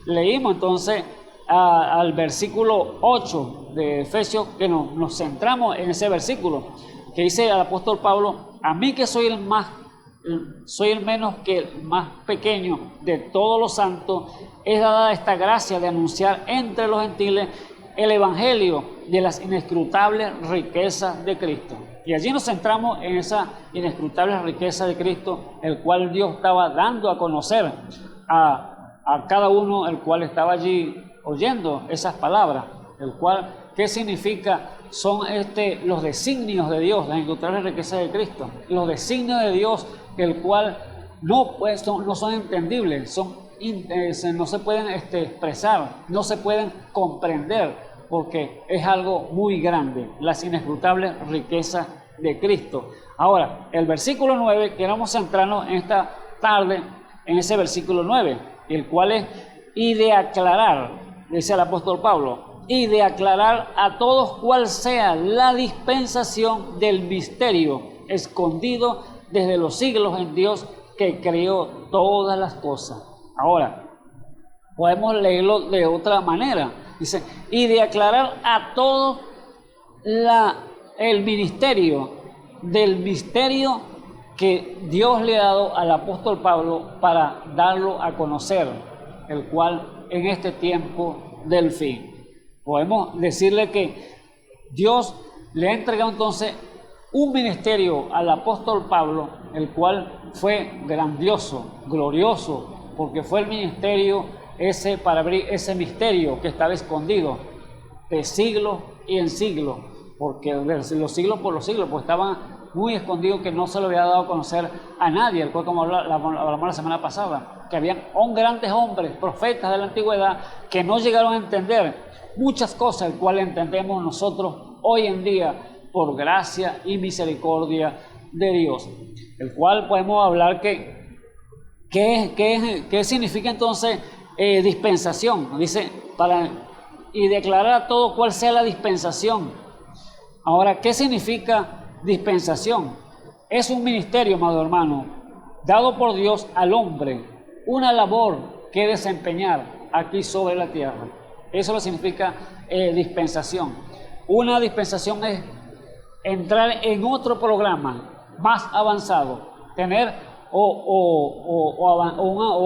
leímos entonces al versículo 8 de Efesios, que nos centramos en ese versículo, que dice el apóstol Pablo: a mí que soy el menos que el más pequeño de todos los santos, es dada esta gracia de anunciar entre los gentiles el evangelio de las inescrutables riquezas de Cristo. Y allí nos centramos en esa inescrutable riqueza de Cristo, el cual Dios estaba dando a conocer a cada uno, el cual estaba allí oyendo esas palabras, el cual, ¿qué significa? Son los designios de Dios, las inescrutables riquezas de Cristo, los designios de Dios, el cual no son entendibles, no se pueden expresar, no se pueden comprender, porque es algo muy grande, las inescrutables riquezas de Cristo. Ahora, el versículo 9, queremos centrarnos en esta tarde en ese versículo 9, el cual es: y de aclarar dice el apóstol Pablo, y de aclarar a todos cuál sea la dispensación del misterio escondido desde los siglos en Dios que creó todas las cosas. Ahora, podemos leerlo de otra manera. Dice, y de aclarar a todos el ministerio del misterio que Dios le ha dado al apóstol Pablo para darlo a conocer, el cual en este tiempo del fin. Podemos decirle que Dios le ha entregado entonces un ministerio al apóstol Pablo, el cual fue grandioso, glorioso, porque fue el ministerio ese para abrir ese misterio que estaba escondido de siglo y en siglo, porque de los siglos por los siglos, pues estaban muy escondidos, que no se lo había dado a conocer a nadie, el cual, como hablamos la semana pasada, que habían grandes hombres, profetas de la antigüedad, que no llegaron a entender muchas cosas, el cual entendemos nosotros hoy en día por gracia y misericordia de Dios, el cual podemos hablar ¿qué significa entonces dispensación? Dice, y declarar a todo cuál sea la dispensación. Ahora, ¿qué significa dispensación? Es un ministerio, amado hermano, dado por Dios al hombre, una labor que desempeñar aquí sobre la tierra. Eso lo significa dispensación. Una dispensación es entrar en otro programa más avanzado, tener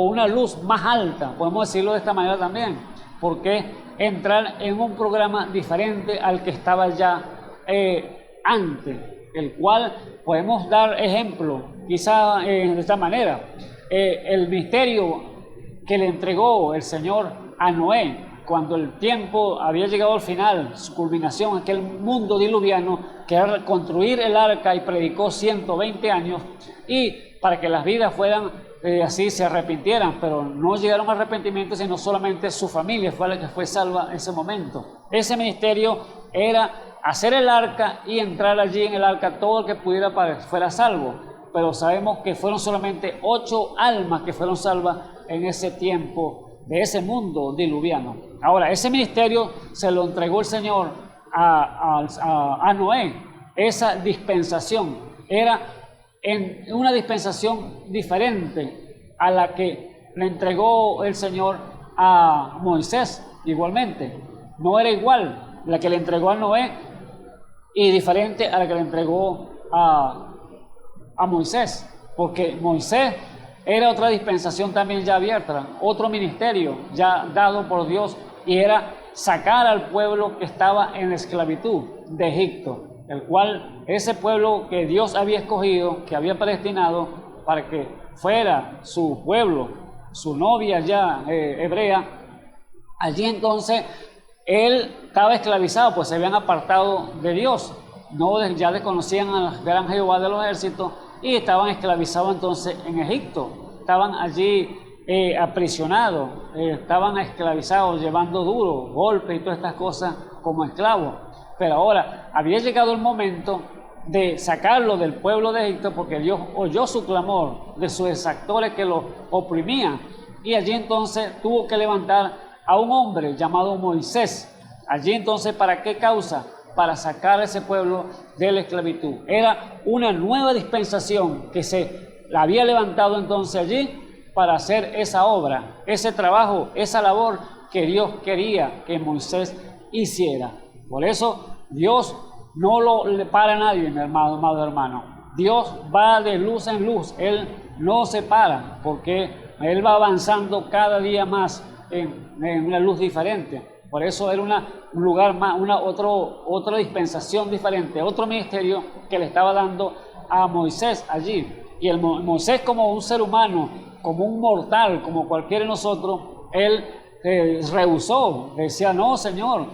una luz más alta, podemos decirlo de esta manera también, porque entrar en un programa diferente al que estaba ya antes, el cual podemos dar ejemplo, quizá de esta manera, el misterio que le entregó el Señor a Noé, cuando el tiempo había llegado al final, su culminación, aquel mundo diluviano, que era construir el arca, y predicó 120 años, y para que las vidas fueran así, se arrepintieran, pero no llegaron al arrepentimiento, sino solamente su familia fue la que fue salva en ese momento. Ese ministerio era hacer el arca y entrar allí en el arca todo el que pudiera fuera salvo, pero sabemos que fueron solamente 8 almas que fueron salvas en ese tiempo de ese mundo diluviano. Ahora, ese ministerio se lo entregó el Señor a Noé. Esa dispensación era en una dispensación diferente a la que le entregó el Señor a Moisés. Igualmente, no era igual la que le entregó a Noé y diferente a la que le entregó a Moisés, porque Moisés era otra dispensación también ya abierta, otro ministerio ya dado por Dios, y era sacar al pueblo que estaba en esclavitud de Egipto, el cual ese pueblo que Dios había escogido, que había predestinado para que fuera su pueblo, su novia ya hebrea. Allí entonces él estaba esclavizado, pues se habían apartado de Dios, ya desconocían al gran Jehová de los ejércitos, y estaban esclavizados entonces en Egipto, estaban allí aprisionados, estaban esclavizados, llevando duro, golpes y todas estas cosas como esclavos. Pero ahora había llegado el momento de sacarlo del pueblo de Egipto, porque Dios oyó su clamor de sus exactores que lo oprimían, y allí entonces tuvo que levantar a un hombre llamado Moisés. Allí entonces, ¿para qué causa? Para sacar a ese pueblo de la esclavitud. Era una nueva dispensación que se la había levantado entonces allí para hacer esa obra, ese trabajo, esa labor que Dios quería que Moisés hiciera. Por eso Dios no lo para a nadie, mi amado hermano. Dios va de luz en luz, Él no se para, porque Él va avanzando cada día más en una luz diferente. Por eso era un lugar más, otra dispensación diferente, otro ministerio que le estaba dando a Moisés allí. Y Moisés, como un ser humano, como un mortal, como cualquiera de nosotros, él rehusó, decía: no, Señor,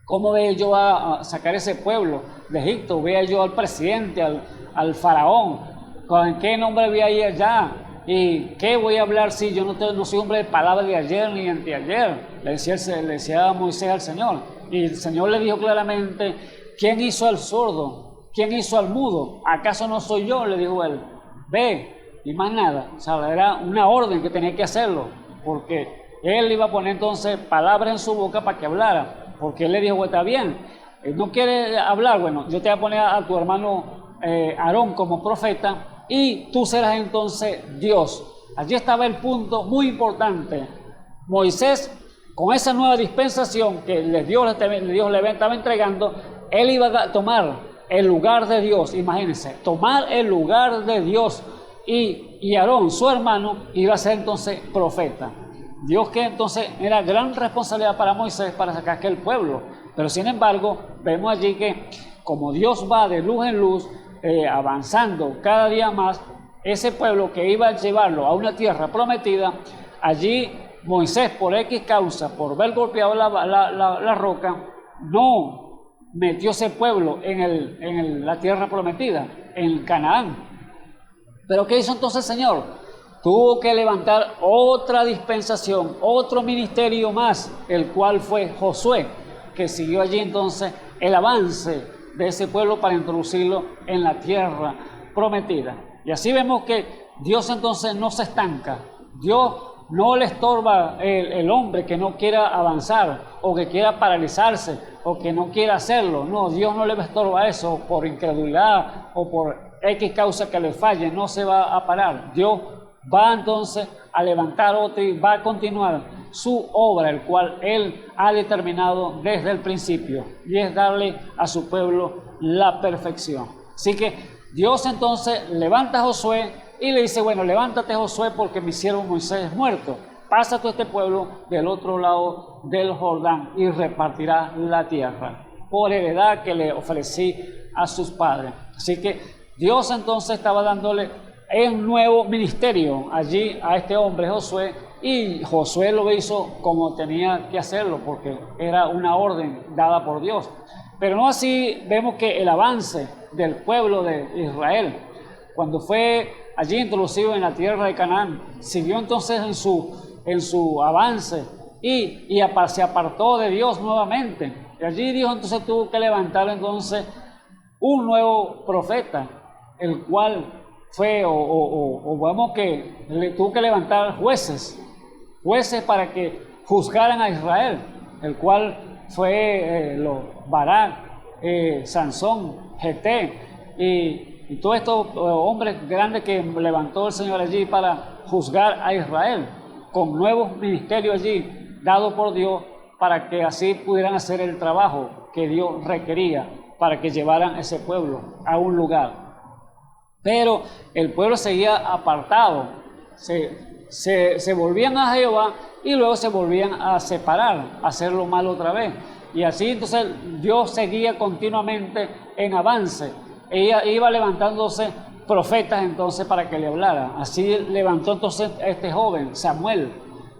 ¿cómo voy yo a sacar ese pueblo de Egipto? Voy a yo al presidente, al faraón, ¿con qué nombre voy a ir allá? ¿Y qué voy a hablar si yo no soy hombre de palabra de ayer ni anteayer? Le decía Moisés al Señor. Y el Señor le dijo claramente: ¿quién hizo al sordo? ¿Quién hizo al mudo? ¿Acaso no soy yo? Le dijo él. Ve, y más nada. O sea, era una orden que tenía que hacerlo, porque él iba a poner entonces palabras en su boca para que hablara, porque él le dijo, está bien, no quiere hablar, bueno, yo te voy a poner a tu hermano Aarón como profeta y tú serás entonces Dios. Allí estaba el punto muy importante. Moisés, con esa nueva dispensación que Dios le estaba entregando, él iba a tomar el lugar de Dios, imagínense, tomar el lugar de Dios, y Aarón, su hermano, iba a ser entonces profeta. Dios, que entonces era gran responsabilidad para Moisés para sacar aquel pueblo, pero sin embargo vemos allí que como Dios va de luz en luz, avanzando cada día más, ese pueblo que iba a llevarlo a una tierra prometida, allí Moisés, por X causa, por ver golpeado la roca, no metió ese pueblo en la tierra prometida, en Canaán. Pero ¿qué hizo entonces el Señor? Tuvo que levantar otra dispensación, otro ministerio más, el cual fue Josué, que siguió allí entonces el avance de ese pueblo para introducirlo en la tierra prometida. Y así vemos que Dios entonces no se estanca. Dios no le estorba el hombre que no quiera avanzar o que quiera paralizarse o que no quiera hacerlo. No, Dios no le estorba eso por incredulidad o por X causa que le falle, no se va a parar. Dios va entonces a levantar otro y va a continuar su obra, el cual Él ha determinado desde el principio, y es darle a su pueblo la perfección. Así que Dios entonces levanta a Josué y le dice, bueno, levántate Josué porque mi siervo Moisés es muerto. Pasa todo este pueblo del otro lado del Jordán y repartirá la tierra por heredad que le ofrecí a sus padres. Así que Dios entonces estaba dándole un nuevo ministerio allí a este hombre Josué, y Josué lo hizo como tenía que hacerlo porque era una orden dada por Dios. Pero no así vemos que el avance del pueblo de Israel, cuando fue allí introducido en la tierra de Canaán, siguió entonces en su avance y se apartó de Dios nuevamente. Y allí Dios entonces tuvo que levantar entonces un nuevo profeta, el cual fue, o vemos que le tuvo que levantar jueces para que juzgaran a Israel, el cual fue Barak, Sansón, Jeté y todos estos hombres grandes que levantó el Señor allí para juzgar a Israel, con nuevos ministerios allí dados por Dios para que así pudieran hacer el trabajo que Dios requería para que llevaran ese pueblo a un lugar. Pero el pueblo seguía apartado, se volvían a Jehová y luego se volvían a separar, a hacer lo malo otra vez. Y así entonces Dios seguía continuamente en avance. Ella iba levantándose profetas entonces para que le hablara. Así levantó entonces este joven Samuel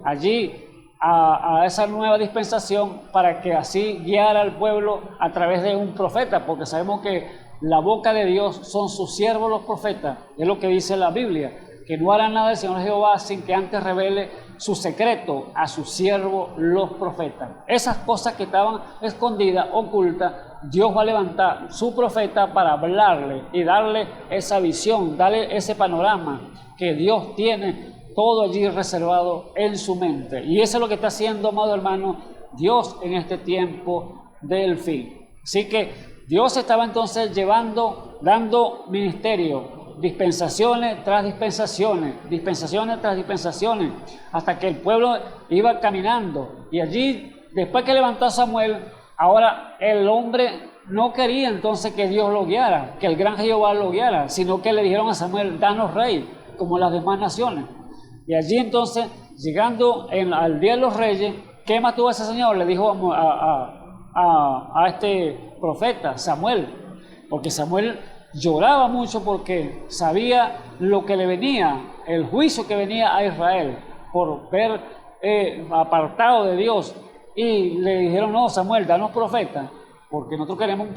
allí a esa nueva dispensación para que así guiara al pueblo a través de un profeta, porque sabemos que la boca de Dios son sus siervos los profetas, es lo que dice la Biblia, que no hará nada el Señor Jehová sin que antes revele su secreto a sus siervos los profetas. Esas cosas que estaban escondidas, ocultas, Dios va a levantar su profeta para hablarle y darle esa visión, darle ese panorama que Dios tiene todo allí reservado en su mente. Y eso es lo que está haciendo, amado hermano, Dios en este tiempo del fin. Así que Dios estaba entonces dando ministerio, dispensaciones tras dispensaciones, dispensaciones tras dispensaciones, hasta que el pueblo iba caminando. Y allí, después que levantó a Samuel, ahora el hombre no quería entonces que Dios lo guiara, que el gran Jehová lo guiara, sino que le dijeron a Samuel, danos rey, como las demás naciones. Y allí entonces, llegando al día de los reyes, ¿qué más tuvo ese señor? Le dijo a este profeta, Samuel, porque Samuel lloraba mucho porque sabía lo que le venía, el juicio que venía a Israel por ver apartado de Dios. Y le dijeron, no, Samuel, danos profeta, porque nosotros queremos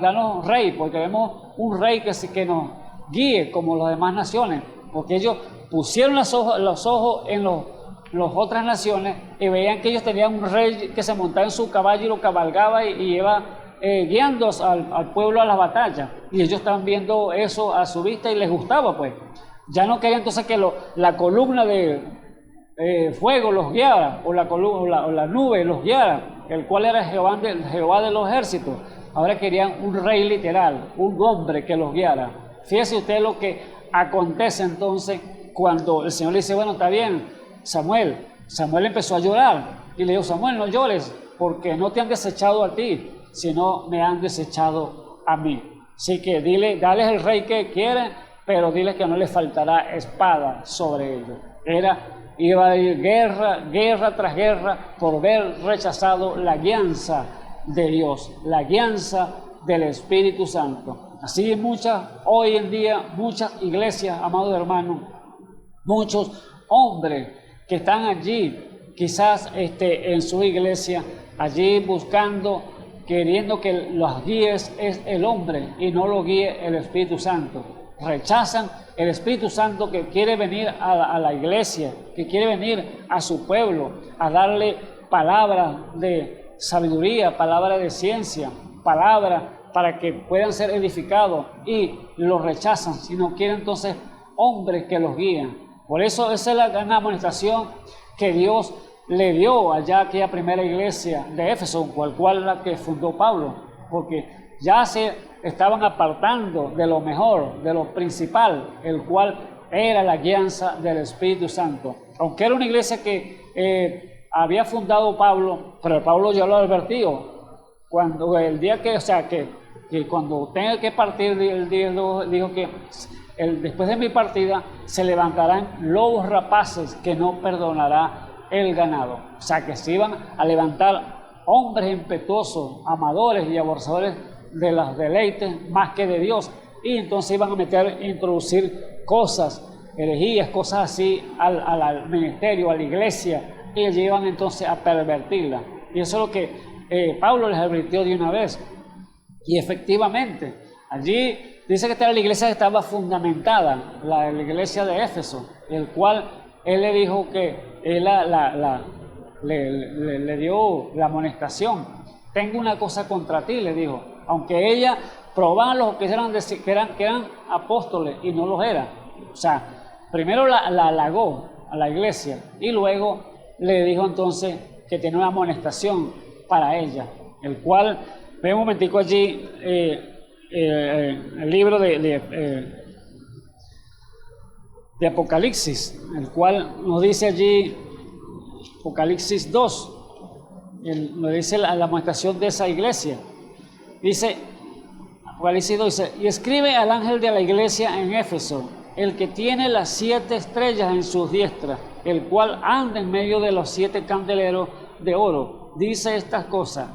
danos rey, porque queremos un rey que nos guíe como las demás naciones, porque ellos pusieron los ojos en las otras naciones y veían que ellos tenían un rey que se montaba en su caballo y lo cabalgaba y iba guiando al pueblo a las batallas, y ellos estaban viendo eso a su vista y les gustaba, pues ya no querían entonces que la columna de fuego los guiara, o la columna, o la nube los guiara, el cual era Jehová de los ejércitos. Ahora querían un rey literal, un hombre que los guiara. Fíjese usted lo que acontece entonces cuando el Señor le dice, bueno, está bien, Samuel. Samuel empezó a llorar y le dijo, Samuel, no llores, porque no te han desechado a ti, sino me han desechado a mí. Así que dales el rey que quieren, pero diles que no les faltará espada sobre ellos. Iba a ir guerra tras guerra por haber rechazado la guianza de Dios, la guianza del Espíritu Santo. Así hoy en día, muchas iglesias, amados hermanos, muchos hombres que están allí, quizás en su iglesia, allí buscando, queriendo que los guíes es el hombre y no lo guíe el Espíritu Santo. Rechazan el Espíritu Santo que quiere venir a la iglesia, que quiere venir a su pueblo, a darle palabra de sabiduría, palabra de ciencia, palabra para que puedan ser edificados, y lo rechazan, sino quieren entonces hombres que los guíen. Por eso esa es la gran amonestación que Dios le dio allá a aquella primera iglesia de Éfeso, cual la que fundó Pablo, porque ya se estaban apartando de lo mejor, de lo principal, el cual era la guianza del Espíritu Santo. Aunque era una iglesia que había fundado Pablo, pero Pablo ya lo advirtió, cuando el día que cuando tenga que partir, dijo que después de mi partida se levantarán lobos rapaces que no perdonará el ganado. O sea, que se iban a levantar hombres impetuosos, amadores y aborrecedores de los deleites más que de Dios, y entonces iban a introducir cosas, herejías, cosas así al ministerio, a la iglesia, y allí iban entonces a pervertirla. Y eso es lo que Pablo les advirtió de una vez. Y efectivamente, allí dice que la iglesia estaba fundamentada, la iglesia de Éfeso, el cual él le dijo que él le dio la amonestación. Tengo una cosa contra ti, le dijo, aunque ella probaba los que eran apóstoles y no los eran. O sea, primero la halagó a la iglesia y luego le dijo entonces que tenía una amonestación para ella, el cual, ve un momentico allí, el libro de Apocalipsis, el cual nos dice allí, Apocalipsis 2, nos dice la amonestación de esa iglesia. Dice, Apocalipsis 2 dice, y escribe al ángel de la iglesia en Éfeso, el que tiene las 7 estrellas en sus diestras, el cual anda en medio de los 7 candeleros de oro. Dice estas cosas: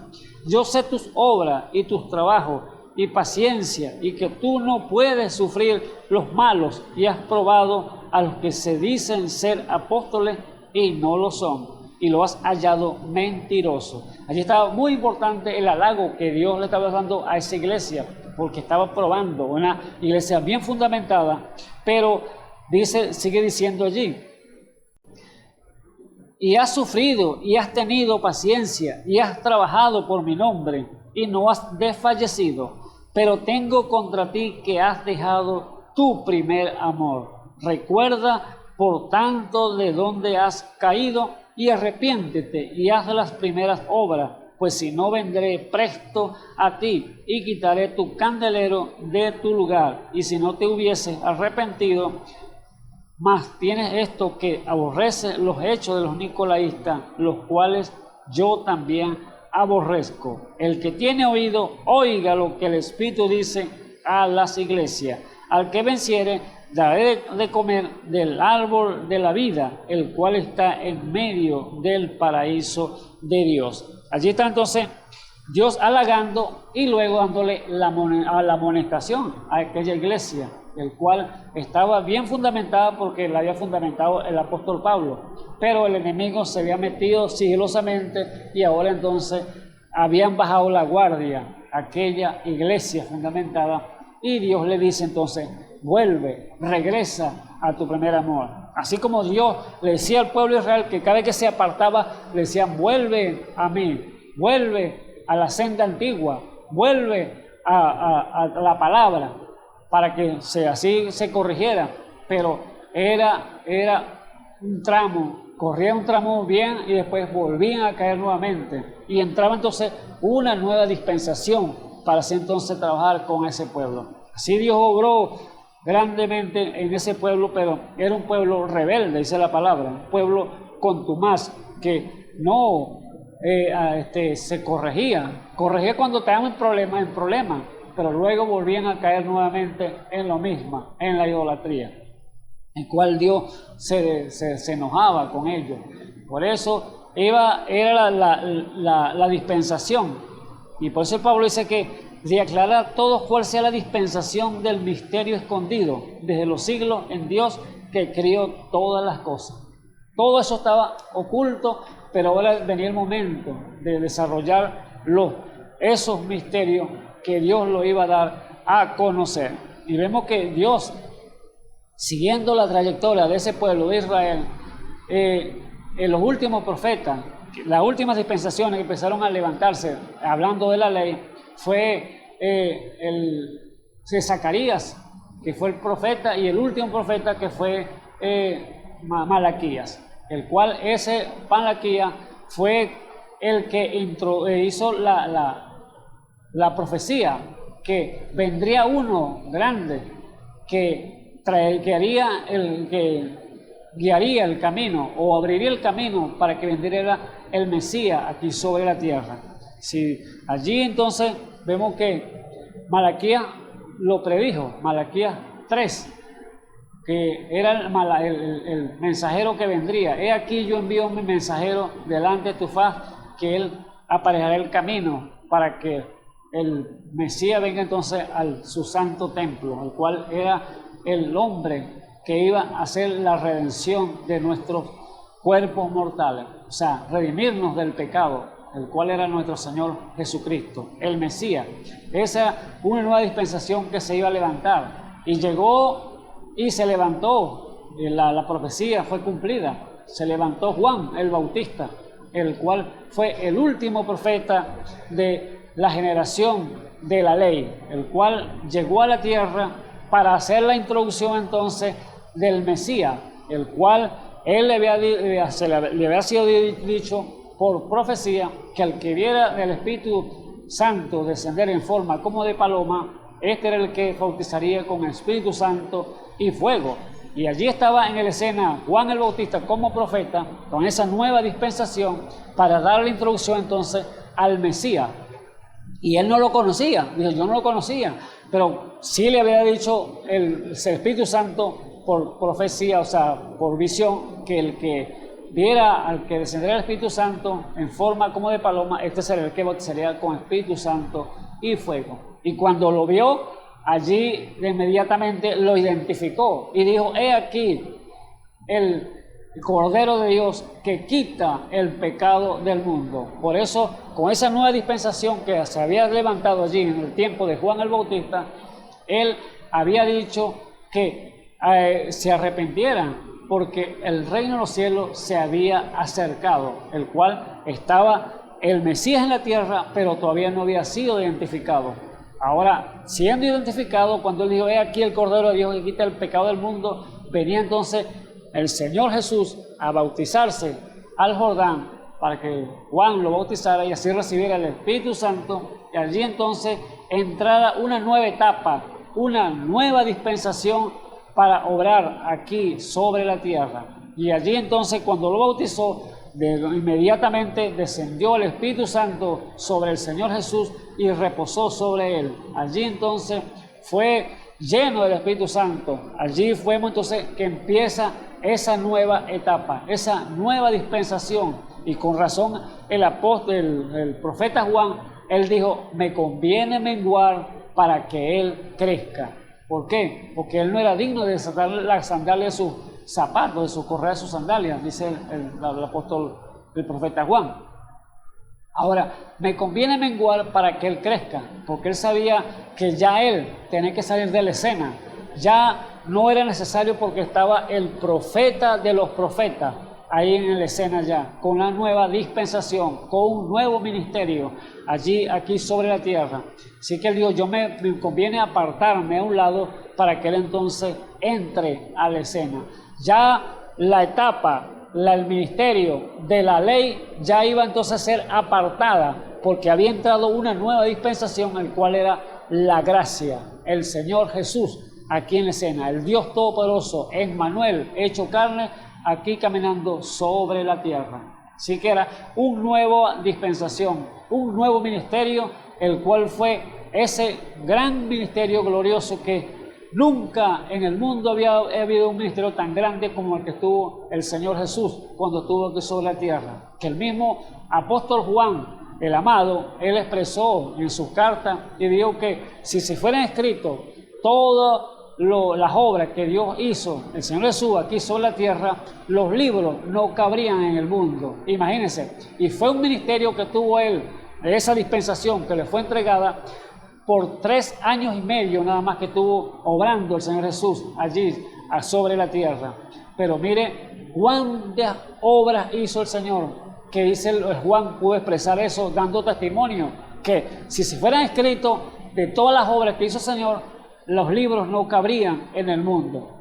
yo sé tus obras y tus trabajos y paciencia, y que tú no puedes sufrir los malos, y has probado a los que se dicen ser apóstoles y no lo son, y lo has hallado mentiroso. Allí estaba muy importante el halago que Dios le estaba dando a esa iglesia, porque estaba probando una iglesia bien fundamentada, pero sigue diciendo allí, y has sufrido y has tenido paciencia y has trabajado por mi nombre y no has desfallecido, pero tengo contra ti que has dejado tu primer amor. Recuerda, por tanto, de dónde has caído y arrepiéntete y haz las primeras obras, pues si no vendré presto a ti y quitaré tu candelero de tu lugar, y si no te hubieses arrepentido, mas tienes esto, que aborrece los hechos de los nicolaístas, los cuales yo también aborrezco. El que tiene oído, oiga lo que el Espíritu dice a las iglesias. Al que venciere, daré de comer del árbol de la vida, el cual está en medio del paraíso de Dios. Allí está entonces Dios halagando y luego dándole la amonestación a aquella iglesia, el cual estaba bien fundamentada porque la había fundamentado el apóstol Pablo, pero el enemigo se había metido sigilosamente y ahora entonces habían bajado la guardia aquella iglesia fundamentada, y Dios le dice entonces: vuelve, regresa a tu primer amor. Así como Dios le decía al pueblo de Israel que cada vez que se apartaba le decían: vuelve a mí, vuelve a la senda antigua, vuelve a la palabra, para que así se corrigiera. Pero era un tramo, corrían un tramo bien y después volvían a caer nuevamente. Y entraba entonces una nueva dispensación para así entonces trabajar con ese pueblo. Así Dios obró grandemente en ese pueblo, pero era un pueblo rebelde, dice la palabra, un pueblo contumaz que no se corregía cuando estaban en problemas, pero luego volvían a caer nuevamente en lo mismo, en la idolatría, el cual Dios se enojaba con ellos. Por eso era la dispensación, y por eso Pablo dice que de aclarar a todos cuál sea la dispensación del misterio escondido desde los siglos en Dios que crió todas las cosas. Todo eso estaba oculto, pero ahora venía el momento de desarrollar esos misterios que Dios lo iba a dar a conocer. Y vemos que Dios, siguiendo la trayectoria de ese pueblo de Israel, en los últimos profetas, las últimas dispensaciones que empezaron a levantarse hablando de la ley, fue Zacarías, que fue el profeta, y el último profeta que fue Malaquías, el cual ese Malaquías fue el que hizo la profecía que vendría uno grande que guiaría el camino o abriría el camino para que vendría el Mesías aquí sobre la tierra. Si allí entonces vemos que Malaquías lo predijo, Malaquías 3, que era el mensajero que vendría. He aquí yo envío mi mensajero delante de tu faz, que él aparejará el camino para que el Mesías venga entonces a su santo templo, el cual era el hombre que iba a hacer la redención de nuestros cuerpos mortales, o sea, redimirnos del pecado, el cual era nuestro Señor Jesucristo, el Mesías. Esa una nueva dispensación que se iba a levantar, y llegó y se levantó, y la profecía fue cumplida. Se levantó Juan el Bautista, el cual fue el último profeta de la generación de la ley, el cual llegó a la tierra para hacer la introducción entonces del Mesías, el cual él le había sido dicho por profecía que al que viera del Espíritu Santo descender en forma como de paloma, este era el que bautizaría con el Espíritu Santo y fuego. Y allí estaba en la escena Juan el Bautista como profeta, con esa nueva dispensación, para dar la introducción entonces al Mesías. Y él no lo conocía, dijo, yo no lo conocía, pero sí le había dicho el Espíritu Santo por profecía, o sea, por visión, que el que viera al que descendería el Espíritu Santo en forma como de paloma, este sería el que bautizaría con Espíritu Santo y fuego. Y cuando lo vio, allí inmediatamente lo identificó y dijo, he aquí el Cordero de Dios que quita el pecado del mundo. Por eso, con esa nueva dispensación que se había levantado allí en el tiempo de Juan el Bautista, él había dicho que se arrepintieran, porque el reino de los cielos se había acercado, el cual estaba el Mesías en la tierra, pero todavía no había sido identificado. Ahora, siendo identificado, cuando él dijo, he aquí el Cordero de Dios que quita el pecado del mundo, venía entonces el Señor Jesús a bautizarse al Jordán para que Juan lo bautizara y así recibiera el Espíritu Santo, y allí entonces entrara una nueva etapa, una nueva dispensación para obrar aquí sobre la tierra. Y allí entonces, cuando lo bautizó, inmediatamente descendió el Espíritu Santo sobre el Señor Jesús y reposó sobre él. Allí entonces fue lleno del Espíritu Santo. Allí fue entonces que empieza esa nueva etapa, esa nueva dispensación. Y con razón el profeta Juan, él dijo, me conviene menguar para que él crezca. ¿Por qué? Porque él no era digno de desatar las sandalias de sus zapatos, de su correa de sus sandalias, dice el apóstol, el profeta Juan. Ahora, me conviene menguar para que él crezca, porque él sabía que ya él tenía que salir de la escena. Ya no era necesario, porque estaba el profeta de los profetas ahí en la escena ya, con la nueva dispensación, con un nuevo ministerio aquí sobre la tierra. Así que él dijo, me conviene apartarme a un lado para que él entonces entre a la escena. Ya la etapa, el ministerio de la ley ya iba entonces a ser apartada, porque había entrado una nueva dispensación, el cual era la gracia, el Señor Jesús aquí en la escena, el Dios Todopoderoso, Emmanuel, hecho carne, aquí caminando sobre la tierra. Así que era una nueva dispensación, un nuevo ministerio, el cual fue ese gran ministerio glorioso que nunca en el mundo había habido un ministerio tan grande como el que tuvo el Señor Jesús cuando estuvo aquí sobre la tierra. Que el mismo apóstol Juan, el amado, él expresó en sus cartas y dijo que si se fueran escritos todas las obras que Dios hizo, el Señor Jesús aquí sobre la tierra, los libros no cabrían en el mundo. Imagínense. Y fue un ministerio que tuvo él, esa dispensación que le fue entregada por 3 años y medio nada más que estuvo obrando el Señor Jesús allí sobre la tierra. Pero mire cuántas obras hizo el Señor, que dice el Juan pudo expresar eso dando testimonio, que si se fueran escritos de todas las obras que hizo el Señor, los libros no cabrían en el mundo.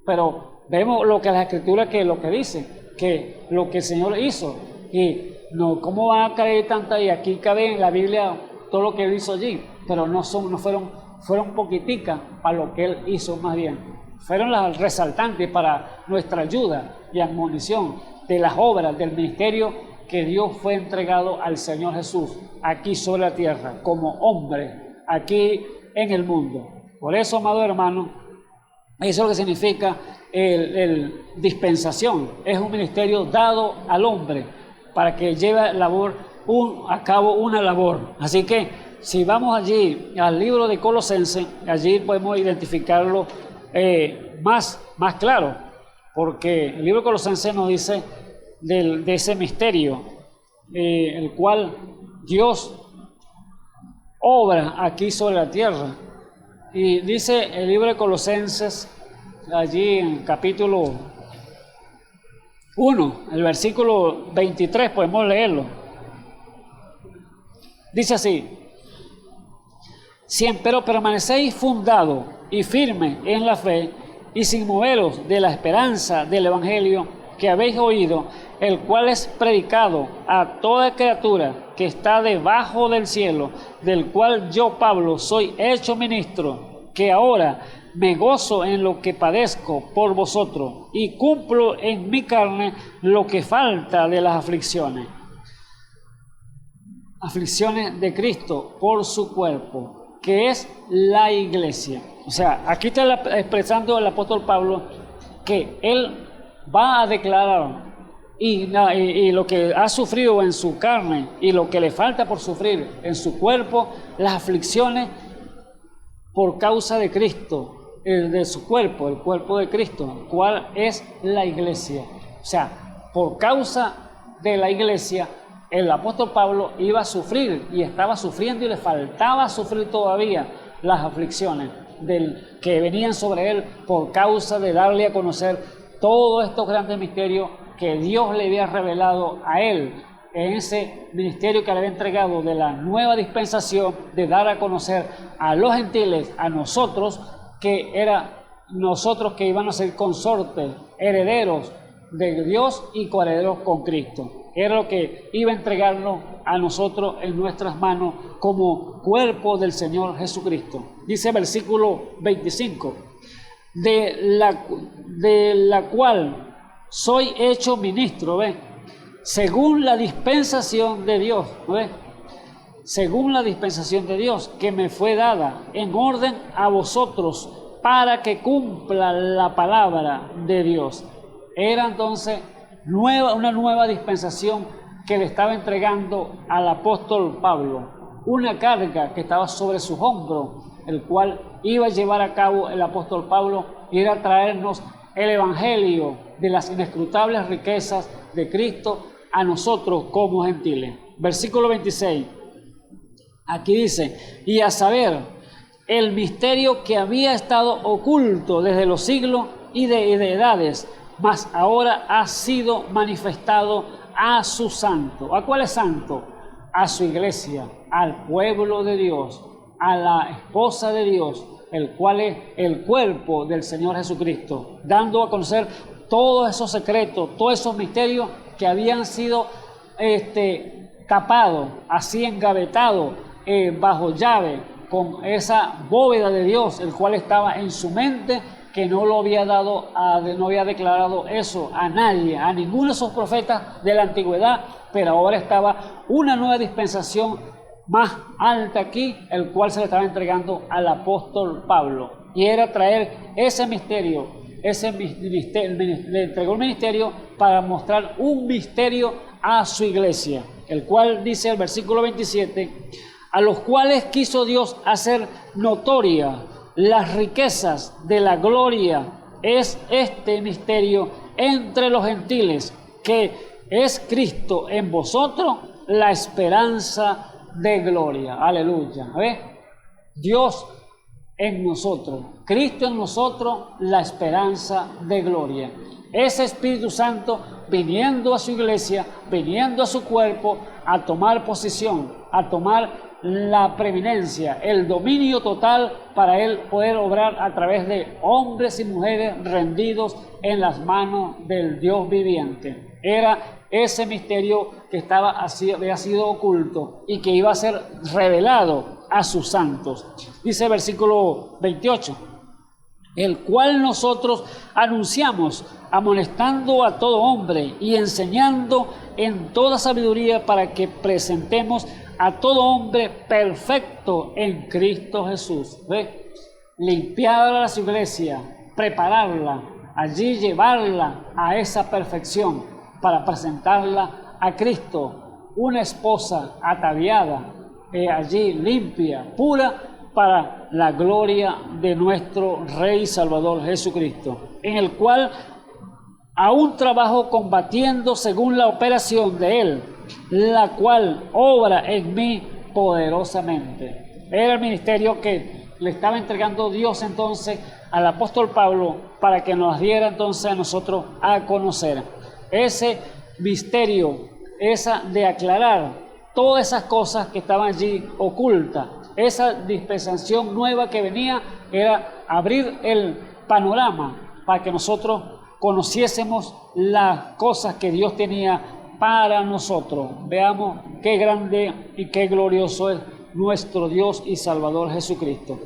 Pero vemos lo que la Escritura que lo que dice, que lo que el Señor hizo, y no, ¿cómo van a caer tanta? Y aquí cabe en la Biblia todo lo que él hizo allí, pero no fueron poquiticas para lo que él hizo, más bien fueron las resaltantes para nuestra ayuda y admonición de las obras del ministerio que Dios fue entregado al Señor Jesús aquí sobre la tierra como hombre aquí en el mundo. Por eso, amado hermano, eso es lo que significa el dispensación. Es un ministerio dado al hombre para que lleve a cabo una labor. Así que si vamos allí al libro de Colosenses, allí podemos identificarlo más claro, porque el libro de Colosenses nos dice de ese misterio, el cual Dios obra aquí sobre la tierra. Y dice el libro de Colosenses, allí en capítulo 1, el versículo 23, podemos leerlo. Dice así: si empero permanecéis fundados y firmes en la fe, y sin moveros de la esperanza del Evangelio que habéis oído, el cual es predicado a toda criatura que está debajo del cielo, del cual yo, Pablo, soy hecho ministro, que ahora me gozo en lo que padezco por vosotros, y cumplo en mi carne lo que falta de las aflicciones de Cristo por su cuerpo, que es la iglesia. O sea, aquí está expresando el apóstol Pablo que él va a declarar y lo que ha sufrido en su carne y lo que le falta por sufrir en su cuerpo, las aflicciones por causa de Cristo, de su cuerpo, el cuerpo de Cristo, el cual es la iglesia. O sea, por causa de la iglesia, el apóstol Pablo iba a sufrir y estaba sufriendo y le faltaba sufrir todavía las aflicciones que venían sobre él por causa de darle a conocer todos estos grandes misterios que Dios le había revelado a él en ese ministerio que le había entregado de la nueva dispensación, de dar a conocer a los gentiles, a nosotros que iban a ser consortes, herederos de Dios y coherederos con Cristo. Era lo que iba a entregarnos a nosotros en nuestras manos como cuerpo del Señor Jesucristo. Dice el versículo 25, de la cual soy hecho ministro, ¿ve? Según la dispensación de Dios, ¿ve? Según la dispensación de Dios que me fue dada en orden a vosotros para que cumpla la palabra de Dios. Era entonces una nueva dispensación que le estaba entregando al apóstol Pablo, una carga que estaba sobre sus hombros, el cual iba a llevar a cabo el apóstol Pablo, y era traernos el evangelio de las inescrutables riquezas de Cristo a nosotros como gentiles. Versículo 26, aquí dice: y a saber, el misterio que había estado oculto desde los siglos y de edades, mas ahora ha sido manifestado a su santo. ¿A cuál es santo? A su iglesia, al pueblo de Dios, a la esposa de Dios, el cual es el cuerpo del Señor Jesucristo, dando a conocer todos esos secretos, todos esos misterios que habían sido tapados, así engavetados, bajo llave, con esa bóveda de Dios, el cual estaba en su mente, que no lo había dado, no había declarado eso a nadie, a ninguno de esos profetas de la antigüedad, pero ahora estaba una nueva dispensación más alta aquí, el cual se le estaba entregando al apóstol Pablo, y era traer ese misterio, le entregó el ministerio para mostrar un misterio a su iglesia, el cual dice el versículo 27, a los cuales quiso Dios hacer notoria las riquezas de la gloria, es este misterio entre los gentiles, que es Cristo en vosotros, la esperanza de gloria. Aleluya. ¿Ves? Dios en nosotros, Cristo en nosotros, la esperanza de gloria. Ese Espíritu Santo viniendo a su iglesia, viniendo a su cuerpo, a tomar posición, a tomar la preeminencia, el dominio total para Él poder obrar a través de hombres y mujeres rendidos en las manos del Dios viviente. Era ese misterio que había sido oculto y que iba a ser revelado a sus santos. Dice versículo 28, el cual nosotros anunciamos, amonestando a todo hombre y enseñando en toda sabiduría, para que presentemos a todo hombre perfecto en Cristo Jesús. ¿Ve? Limpiar a su iglesia, prepararla, allí llevarla a esa perfección para presentarla a Cristo, una esposa ataviada, allí limpia, pura, para la gloria de nuestro Rey y Salvador Jesucristo, en el cual aún trabajo combatiendo según la operación de Él, la cual obra en mí poderosamente. Era el ministerio que le estaba entregando Dios entonces al apóstol Pablo para que nos diera entonces a nosotros a conocer. Ese misterio, esa de aclarar todas esas cosas que estaban allí ocultas, esa dispensación nueva que venía, era abrir el panorama para que nosotros conociésemos las cosas que Dios tenía para nosotros. Veamos qué grande y qué glorioso es nuestro Dios y Salvador Jesucristo.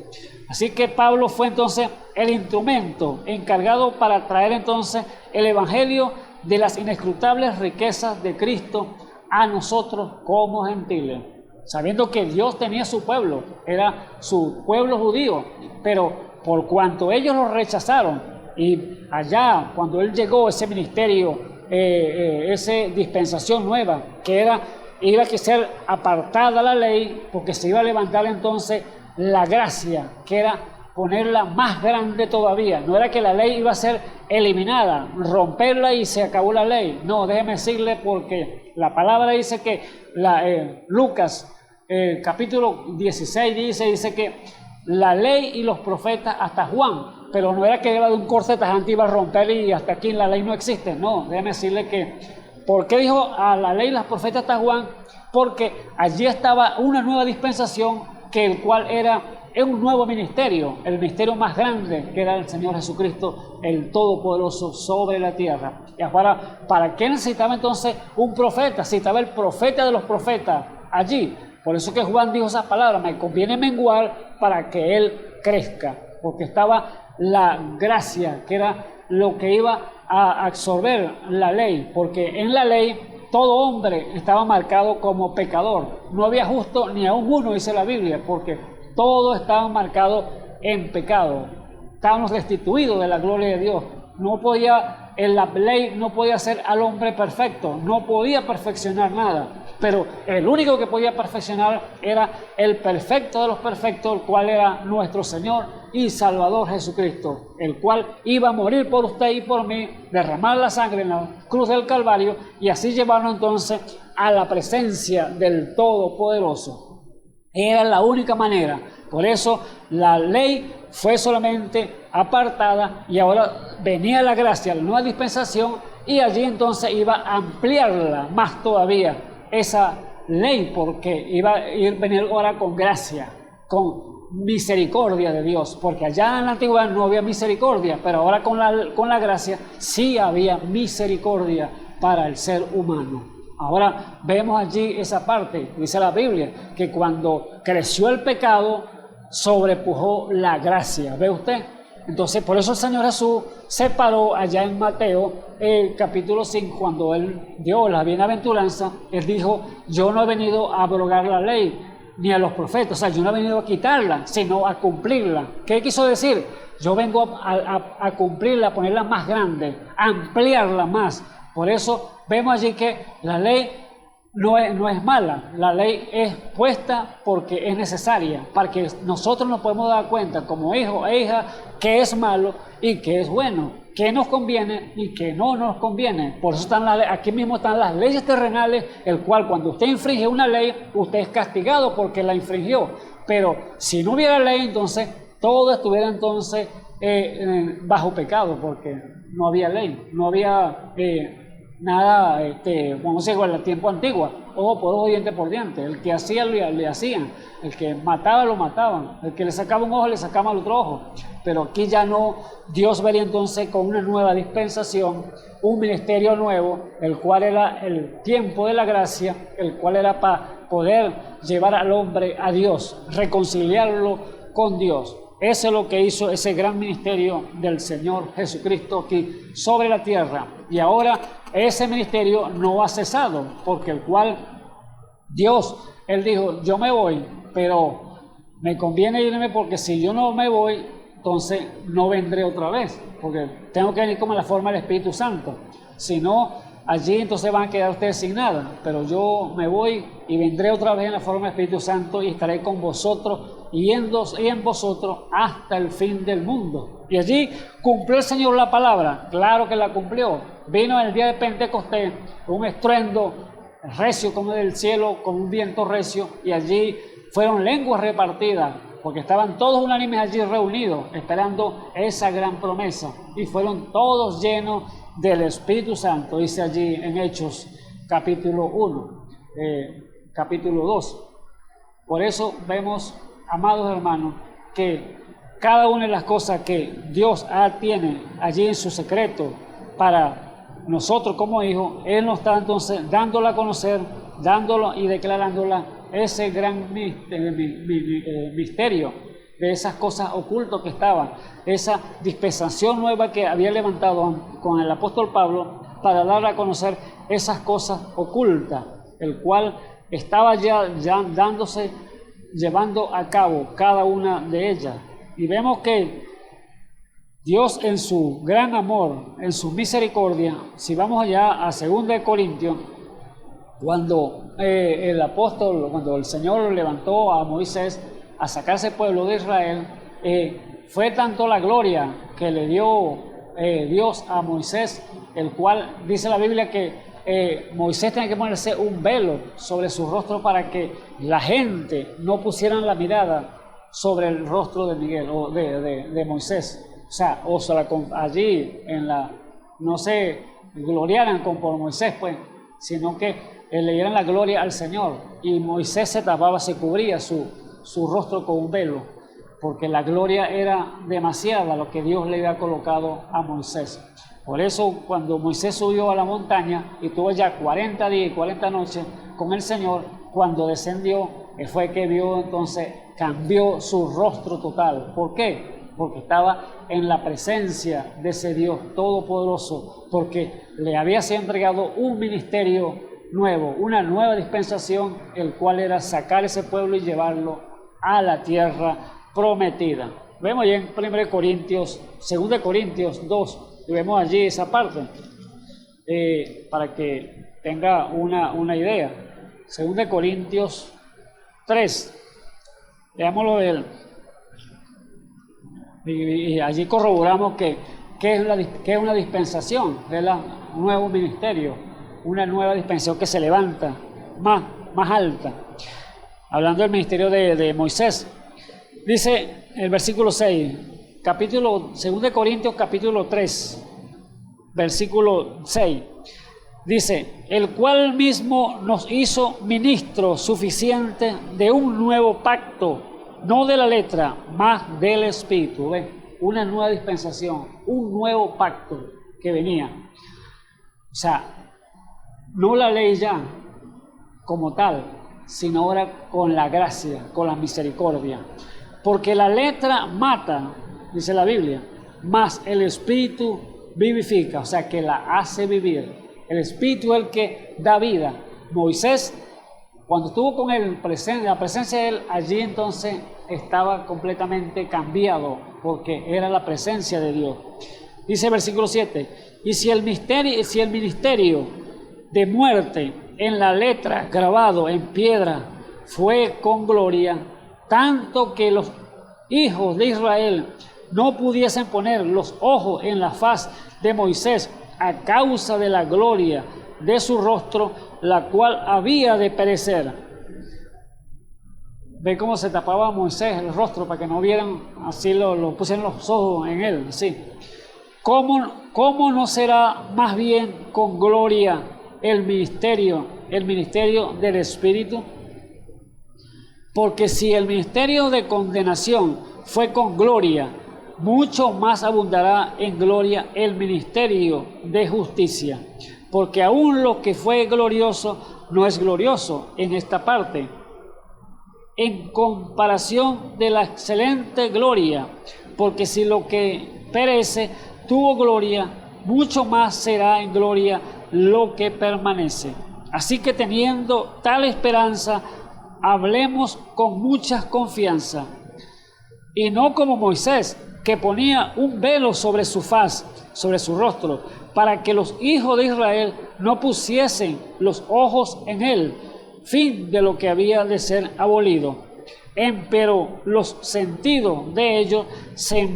Así que Pablo fue entonces el instrumento encargado para traer entonces el evangelio de las inescrutables riquezas de Cristo a nosotros como gentiles, sabiendo que Dios tenía su pueblo, era su pueblo judío, pero por cuanto ellos lo rechazaron, y allá cuando él llegó ese ministerio, esa dispensación nueva, que iba a ser apartada la ley, porque se iba a levantar entonces la gracia, que era ponerla más grande todavía. No era que la ley iba a ser eliminada, romperla y se acabó la ley. No, déjeme decirle, porque la palabra dice que Lucas capítulo 16 dice que la ley y los profetas hasta Juan, pero no era que era de un corte tajante iba a romper y hasta aquí en la ley no existe. No, déjeme decirle que, ¿por qué dijo a la ley y los profetas hasta Juan? Porque allí estaba una nueva dispensación, que el cual era un nuevo ministerio, el ministerio más grande, que era el Señor Jesucristo, el Todopoderoso sobre la tierra. Y ahora, ¿para qué necesitaba entonces un profeta? Si estaba el profeta de los profetas allí. Por eso que Juan dijo esas palabras: me conviene menguar para que Él crezca, porque estaba la gracia, que era lo que iba a absorber la ley, porque en la ley todo hombre estaba marcado como pecador. No había justo ni aún uno, dice la Biblia, porque todos estaban marcados en pecado. Estábamos destituidos de la gloria de Dios. En la ley no podía hacer al hombre perfecto, no podía perfeccionar nada, pero el único que podía perfeccionar era el perfecto de los perfectos, el cual era nuestro Señor y Salvador Jesucristo, el cual iba a morir por usted y por mí, derramar la sangre en la cruz del Calvario y así llevarnos entonces a la presencia del Todopoderoso. Era la única manera. Por eso la ley fue solamente apartada y ahora venía la gracia, la nueva dispensación, y allí entonces iba a ampliarla más todavía esa ley, porque iba a venir ahora con gracia, con misericordia de Dios, porque allá en la antigüedad no había misericordia, pero ahora con la gracia sí había misericordia para el ser humano. Ahora vemos allí esa parte, dice la Biblia, que cuando creció el pecado, sobrepujó la gracia. ¿Ve usted? Entonces, por eso el Señor Jesús se paró allá en Mateo, capítulo 5, cuando Él dio la bienaventuranza, Él dijo, yo no he venido a abrogar la ley, ni a los profetas, o sea, yo no he venido a quitarla, sino a cumplirla. ¿Qué quiso decir? Yo vengo a cumplirla, a ponerla más grande, a ampliarla más. Por eso vemos allí que la ley no es mala, la ley es puesta porque es necesaria, para que nosotros nos podemos dar cuenta como hijo e hija que es malo y que es bueno, que nos conviene y que no nos conviene. Por eso aquí mismo están las leyes terrenales, el cual cuando usted infringe una ley, usted es castigado porque la infringió. Pero si no hubiera ley, entonces todo estuviera entonces bajo pecado, porque no había ley, no había nada, como se dice en el tiempo antiguo, ojo por ojo, diente por diente. El que hacía le hacían, el que mataba lo mataban, el que le sacaba un ojo le sacaba el otro ojo. Pero aquí ya no, Dios venía entonces con una nueva dispensación, un ministerio nuevo, el cual era el tiempo de la gracia, el cual era para poder llevar al hombre a Dios, reconciliarlo con Dios. Eso es lo que hizo ese gran ministerio del Señor Jesucristo aquí sobre la tierra. Y ahora ese ministerio no ha cesado, porque el cual Dios, Él dijo, yo me voy, pero me conviene irme porque si yo no me voy, entonces no vendré otra vez, porque tengo que venir como en la forma del Espíritu Santo. Si no, allí entonces van a quedar ustedes sin nada, pero yo me voy y vendré otra vez en la forma del Espíritu Santo y estaré con vosotros y en vosotros hasta el fin del mundo. Y allí cumplió el Señor la palabra, claro que la cumplió. Vino el día de Pentecostés, un estruendo recio como del cielo, con un viento recio, y allí fueron lenguas repartidas, porque estaban todos unánimes allí reunidos, esperando esa gran promesa, y fueron todos llenos del Espíritu Santo, dice allí en Hechos capítulo 1, capítulo 2. Por eso vemos, amados hermanos, que cada una de las cosas que Dios tiene allí en su secreto para nosotros como hijos, Él nos está entonces dándola a conocer, dándolo y declarándola ese gran misterio de esas cosas ocultas que estaban, esa dispensación nueva que había levantado con el apóstol Pablo para dar a conocer esas cosas ocultas, el cual estaba ya llevando a cabo cada una de ellas. Y vemos que Dios en su gran amor, en su misericordia, si vamos allá a 2 Corintios, cuando cuando el Señor levantó a Moisés a sacarse el pueblo de Israel, fue tanto la gloria que le dio Dios a Moisés, el cual dice la Biblia que Moisés tenía que ponerse un velo sobre su rostro para que la gente no pusieran la mirada sobre el rostro de Miguel o de Moisés. O sea, allí no se gloriaran por Moisés, pues, sino que le dieran la gloria al Señor. Y Moisés se tapaba, se cubría su rostro con un velo, porque la gloria era demasiada lo que Dios le había colocado a Moisés. Por eso, cuando Moisés subió a la montaña y tuvo ya 40 días y 40 noches con el Señor, cuando descendió, fue que vio entonces, cambió su rostro total. ¿Por qué? Porque estaba en la presencia de ese Dios todopoderoso, porque le había sido entregado un ministerio nuevo, una nueva dispensación, el cual era sacar ese pueblo y llevarlo a la tierra prometida. Vemos ya en 2 Corintios 2, y vemos allí esa parte, para que tenga una idea. 2 Corintios 3, leámoslo de él. Y allí corroboramos que es una dispensación, es un nuevo ministerio, una nueva dispensación que se levanta más alta. Hablando del ministerio de Moisés, dice el versículo 6, 2 Corintios capítulo 3, versículo 6, dice, el cual mismo nos hizo ministros suficientes de un nuevo pacto, no de la letra, más del Espíritu. ¿Ven? Una nueva dispensación, un nuevo pacto que venía. O sea, no la ley ya como tal, sino ahora con la gracia, con la misericordia. Porque la letra mata, dice la Biblia, mas el Espíritu vivifica, o sea, que la hace vivir. El Espíritu es el que da vida. Moisés, cuando estuvo con él, la presencia de él, allí entonces estaba completamente cambiado, porque era la presencia de Dios. Dice el versículo 7, y si el ministerio de muerte en la letra grabado en piedra fue con gloria, tanto que los hijos de Israel no pudiesen poner los ojos en la faz de Moisés a causa de la gloria de su rostro, la cual había de perecer. Ve cómo se tapaba a Moisés el rostro para que no vieran, así lo pusieron los ojos en él, así. ¿Cómo no será más bien con gloria el ministerio del Espíritu? Porque si el ministerio de condenación fue con gloria, mucho más abundará en gloria el ministerio de justicia. Porque aún lo que fue glorioso no es glorioso en esta parte, en comparación de la excelente gloria. Porque si lo que perece tuvo gloria, mucho más será en gloria lo que permanece. Así que teniendo tal esperanza, hablemos con mucha confianza, y no como Moisés, que ponía un velo sobre su faz, sobre su rostro, para que los hijos de Israel no pusiesen los ojos en él, fin de lo que había de ser abolido. Empero los sentidos de ellos se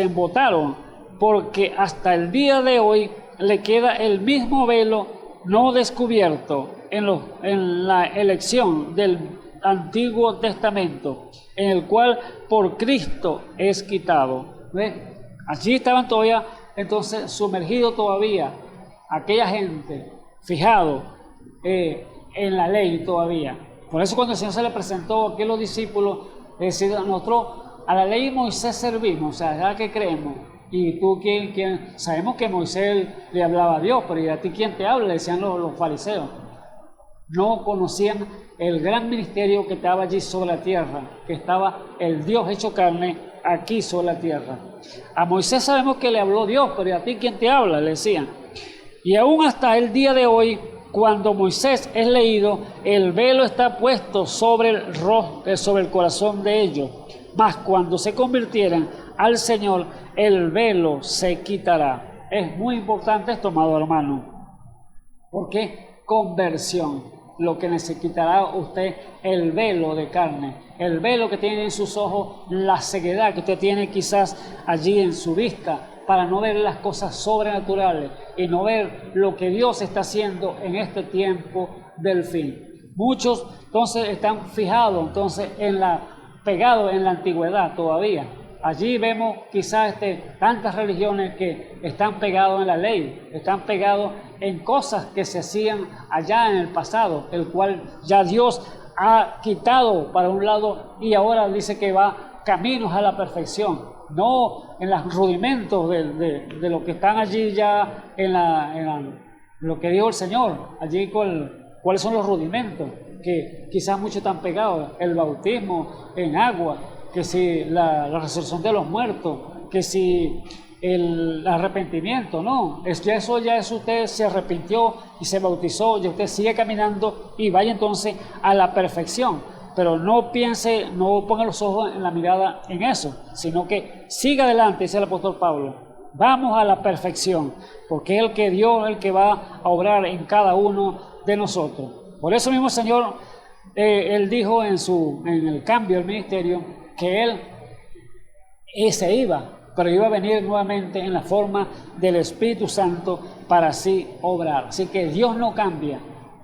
embotaron, porque hasta el día de hoy le queda el mismo velo no descubierto en la elección del Antiguo Testamento, en el cual por Cristo es quitado. ¿Ve? Allí estaban todavía entonces sumergidos todavía aquella gente, fijado en la ley todavía. Por eso cuando el Señor se le presentó a aquellos discípulos, decía, nosotros a la ley de Moisés servimos, o sea, ¿ya que creemos? Y tú, ¿quién? Sabemos que Moisés le hablaba a Dios, pero ¿y a ti quién te habla? Le decían los fariseos. No conocían el gran ministerio que estaba allí sobre la tierra, que estaba el Dios hecho carne aquí sobre la tierra. A Moisés sabemos que le habló Dios, pero ¿y a ti quién te habla? Le decían. Y aún hasta el día de hoy, cuando Moisés es leído, el velo está puesto sobre el rostro, sobre el corazón de ellos. Mas cuando se convirtieran al Señor, el velo se quitará. Es muy importante esto, amado hermano. ¿Por qué? Conversión. Lo que necesitará usted, el velo de carne, el velo que tiene en sus ojos, la ceguedad que usted tiene quizás allí en su vista, para no ver las cosas sobrenaturales y no ver lo que Dios está haciendo en este tiempo del fin. Muchos entonces están fijados pegados en la antigüedad todavía. Allí vemos quizás tantas religiones que están pegados en la ley, están pegados en cosas que se hacían allá en el pasado, el cual ya Dios ha quitado para un lado y ahora dice que va caminos a la perfección, no en los rudimentos de lo que están allí ya en lo que dijo el Señor, allí cuáles son los rudimentos, que quizás muchos están pegados, el bautismo en agua, que si la resurrección de los muertos, que si el arrepentimiento, no, eso ya es usted se arrepintió y se bautizó y usted sigue caminando y vaya entonces a la perfección, pero no piense, no ponga los ojos en la mirada en eso, sino que siga adelante, dice el apóstol Pablo, vamos a la perfección, porque es el que Dios, el que va a obrar en cada uno de nosotros. Por eso mismo el Señor, Él dijo en el cambio del ministerio, que Él se iba, pero iba a venir nuevamente en la forma del Espíritu Santo para así obrar. Así que Dios no cambia.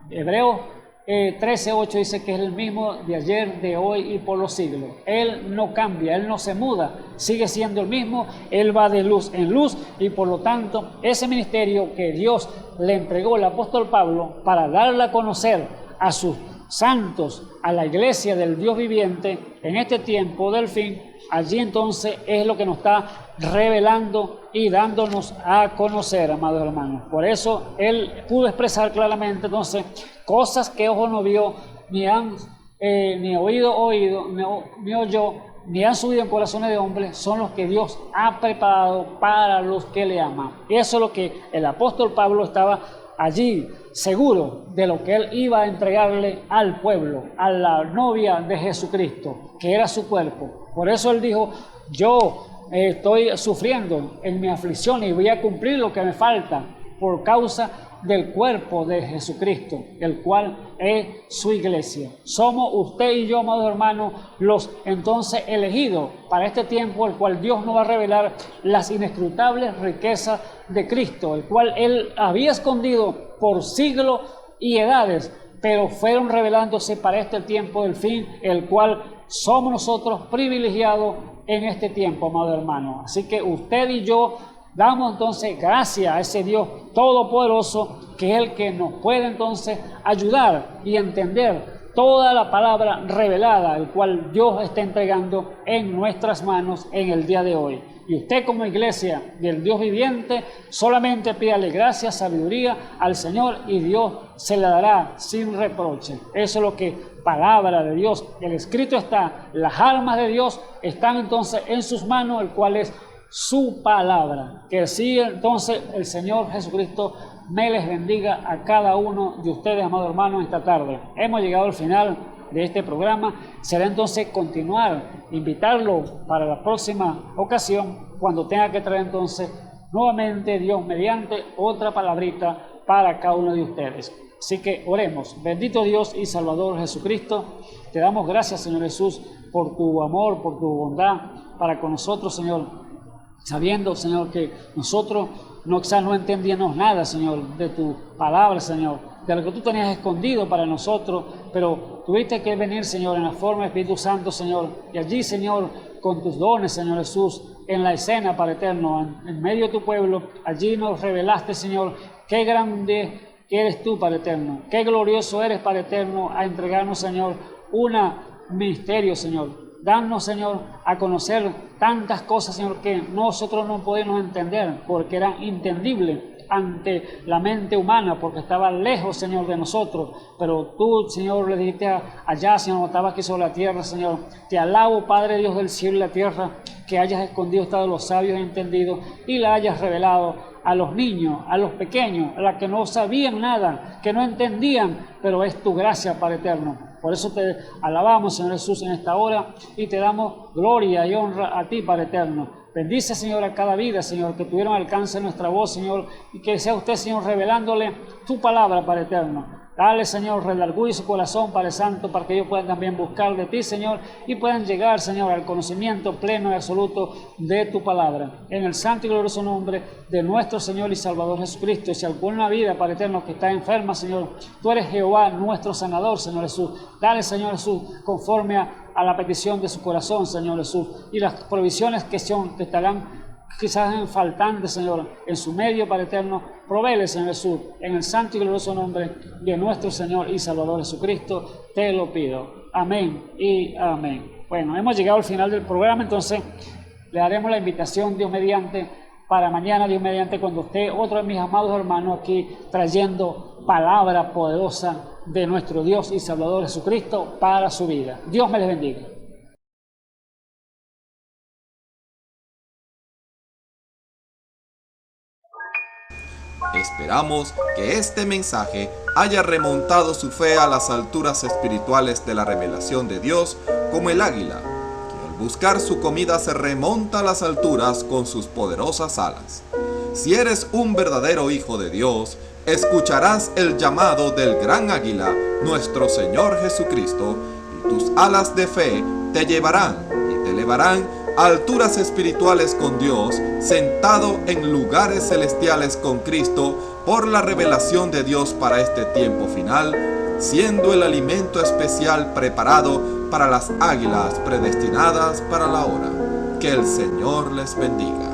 Hebreos 13:8 dice que es el mismo de ayer, de hoy y por los siglos. Él no cambia, Él no se muda, sigue siendo el mismo, Él va de luz en luz y por lo tanto ese ministerio que Dios le entregó al apóstol Pablo para darle a conocer a sus santos, a la iglesia del Dios viviente en este tiempo del fin, allí entonces es lo que nos está revelando y dándonos a conocer, amados hermanos. Por eso Él pudo expresar claramente entonces cosas que ojo no vio, ni oído, ni oyó, ni han subido en corazones de hombres, son los que Dios ha preparado para los que le aman. Y eso es lo que el apóstol Pablo estaba allí seguro de lo que él iba a entregarle al pueblo, a la novia de Jesucristo, que era su cuerpo. Por eso él dijo, yo estoy sufriendo en mi aflicción y voy a cumplir lo que me falta por causa del cuerpo de Jesucristo, el cual es su iglesia. Somos usted y yo, amados hermanos, los entonces elegidos para este tiempo, el cual Dios nos va a revelar las inescrutables riquezas de Cristo, el cual Él había escondido por siglos y edades, pero fueron revelándose para este tiempo del fin, el cual somos nosotros privilegiados en este tiempo, amados hermanos. Así que usted y yo damos entonces gracias a ese Dios todopoderoso, que es el que nos puede entonces ayudar y entender toda la palabra revelada, el cual Dios está entregando en nuestras manos en el día de hoy. Y usted como iglesia del Dios viviente, solamente pídale gracia, sabiduría al Señor y Dios se la dará sin reproche. Eso es lo que palabra de Dios, el escrito está, las armas de Dios están entonces en sus manos, el cual es su palabra. Que sí, entonces el Señor Jesucristo me les bendiga a cada uno de ustedes, amados hermanos, esta tarde. Hemos llegado al final de este programa. Será entonces continuar, invitarlo para la próxima ocasión, cuando tenga que traer entonces nuevamente, Dios mediante, otra palabrita para cada uno de ustedes. Así que oremos. Bendito Dios y Salvador Jesucristo, te damos gracias, Señor Jesús, por tu amor, por tu bondad para con nosotros, Señor. Sabiendo, Señor, que nosotros quizás no entendíamos nada, Señor, de tu palabra, Señor, de lo que tú tenías escondido para nosotros, pero tuviste que venir, Señor, en la forma del Espíritu Santo, Señor, y allí, Señor, con tus dones, Señor Jesús, en la escena, Padre eterno, en medio de tu pueblo, allí nos revelaste, Señor, qué grande eres tú, Padre eterno, qué glorioso eres, Padre eterno, a entregarnos, Señor, un ministerio, Señor. Danos, Señor, a conocer tantas cosas, Señor, que nosotros no podemos entender, porque eran entendibles ante la mente humana, porque estaba lejos, Señor, de nosotros. Pero tú, Señor, le dijiste allá, Señor, cuando estabas aquí sobre la tierra, Señor. Te alabo, Padre Dios del cielo y la tierra, que hayas escondido esta de los sabios entendidos y la hayas revelado a los niños, a los pequeños, a los que no sabían nada, que no entendían, pero es tu gracia, Padre eterno. Por eso te alabamos, Señor Jesús, en esta hora y te damos gloria y honra a ti, Padre eterno. Bendice, Señor, a cada vida, Señor, que tuvieron alcance nuestra voz, Señor, y que sea usted, Señor, revelándole tu palabra, Padre eterno. Dale, Señor, redarguye su corazón, Padre Santo, para que ellos puedan también buscar de ti, Señor, y puedan llegar, Señor, al conocimiento pleno y absoluto de tu palabra. En el santo y glorioso nombre de nuestro Señor y Salvador Jesucristo. Y si alguna vida, Padre eterno, que está enferma, Señor, tú eres Jehová, nuestro sanador, Señor Jesús. Dale, Señor Jesús, conforme a la petición de su corazón, Señor Jesús, y las provisiones que estarán quizás faltantes, Señor, en su medio, Padre eterno, provéele, Señor Jesús, en el santo y glorioso nombre de nuestro Señor y Salvador Jesucristo, te lo pido. Amén y amén. Bueno, hemos llegado al final del programa, entonces le daremos la invitación, Dios mediante, para mañana, Dios mediante, cuando esté otro de mis amados hermanos aquí trayendo palabra poderosa de nuestro Dios y Salvador Jesucristo para su vida. Dios me les bendiga. Esperamos que este mensaje haya remontado su fe a las alturas espirituales de la revelación de Dios, como el águila, que al buscar su comida se remonta a las alturas con sus poderosas alas. Si eres un verdadero hijo de Dios, escucharás el llamado del gran águila, nuestro Señor Jesucristo, y tus alas de fe te llevarán y te elevarán a alturas espirituales con Dios, sentado en lugares celestiales con Cristo, por la revelación de Dios para este tiempo final, siendo el alimento especial preparado para las águilas predestinadas para la hora. Que el Señor les bendiga.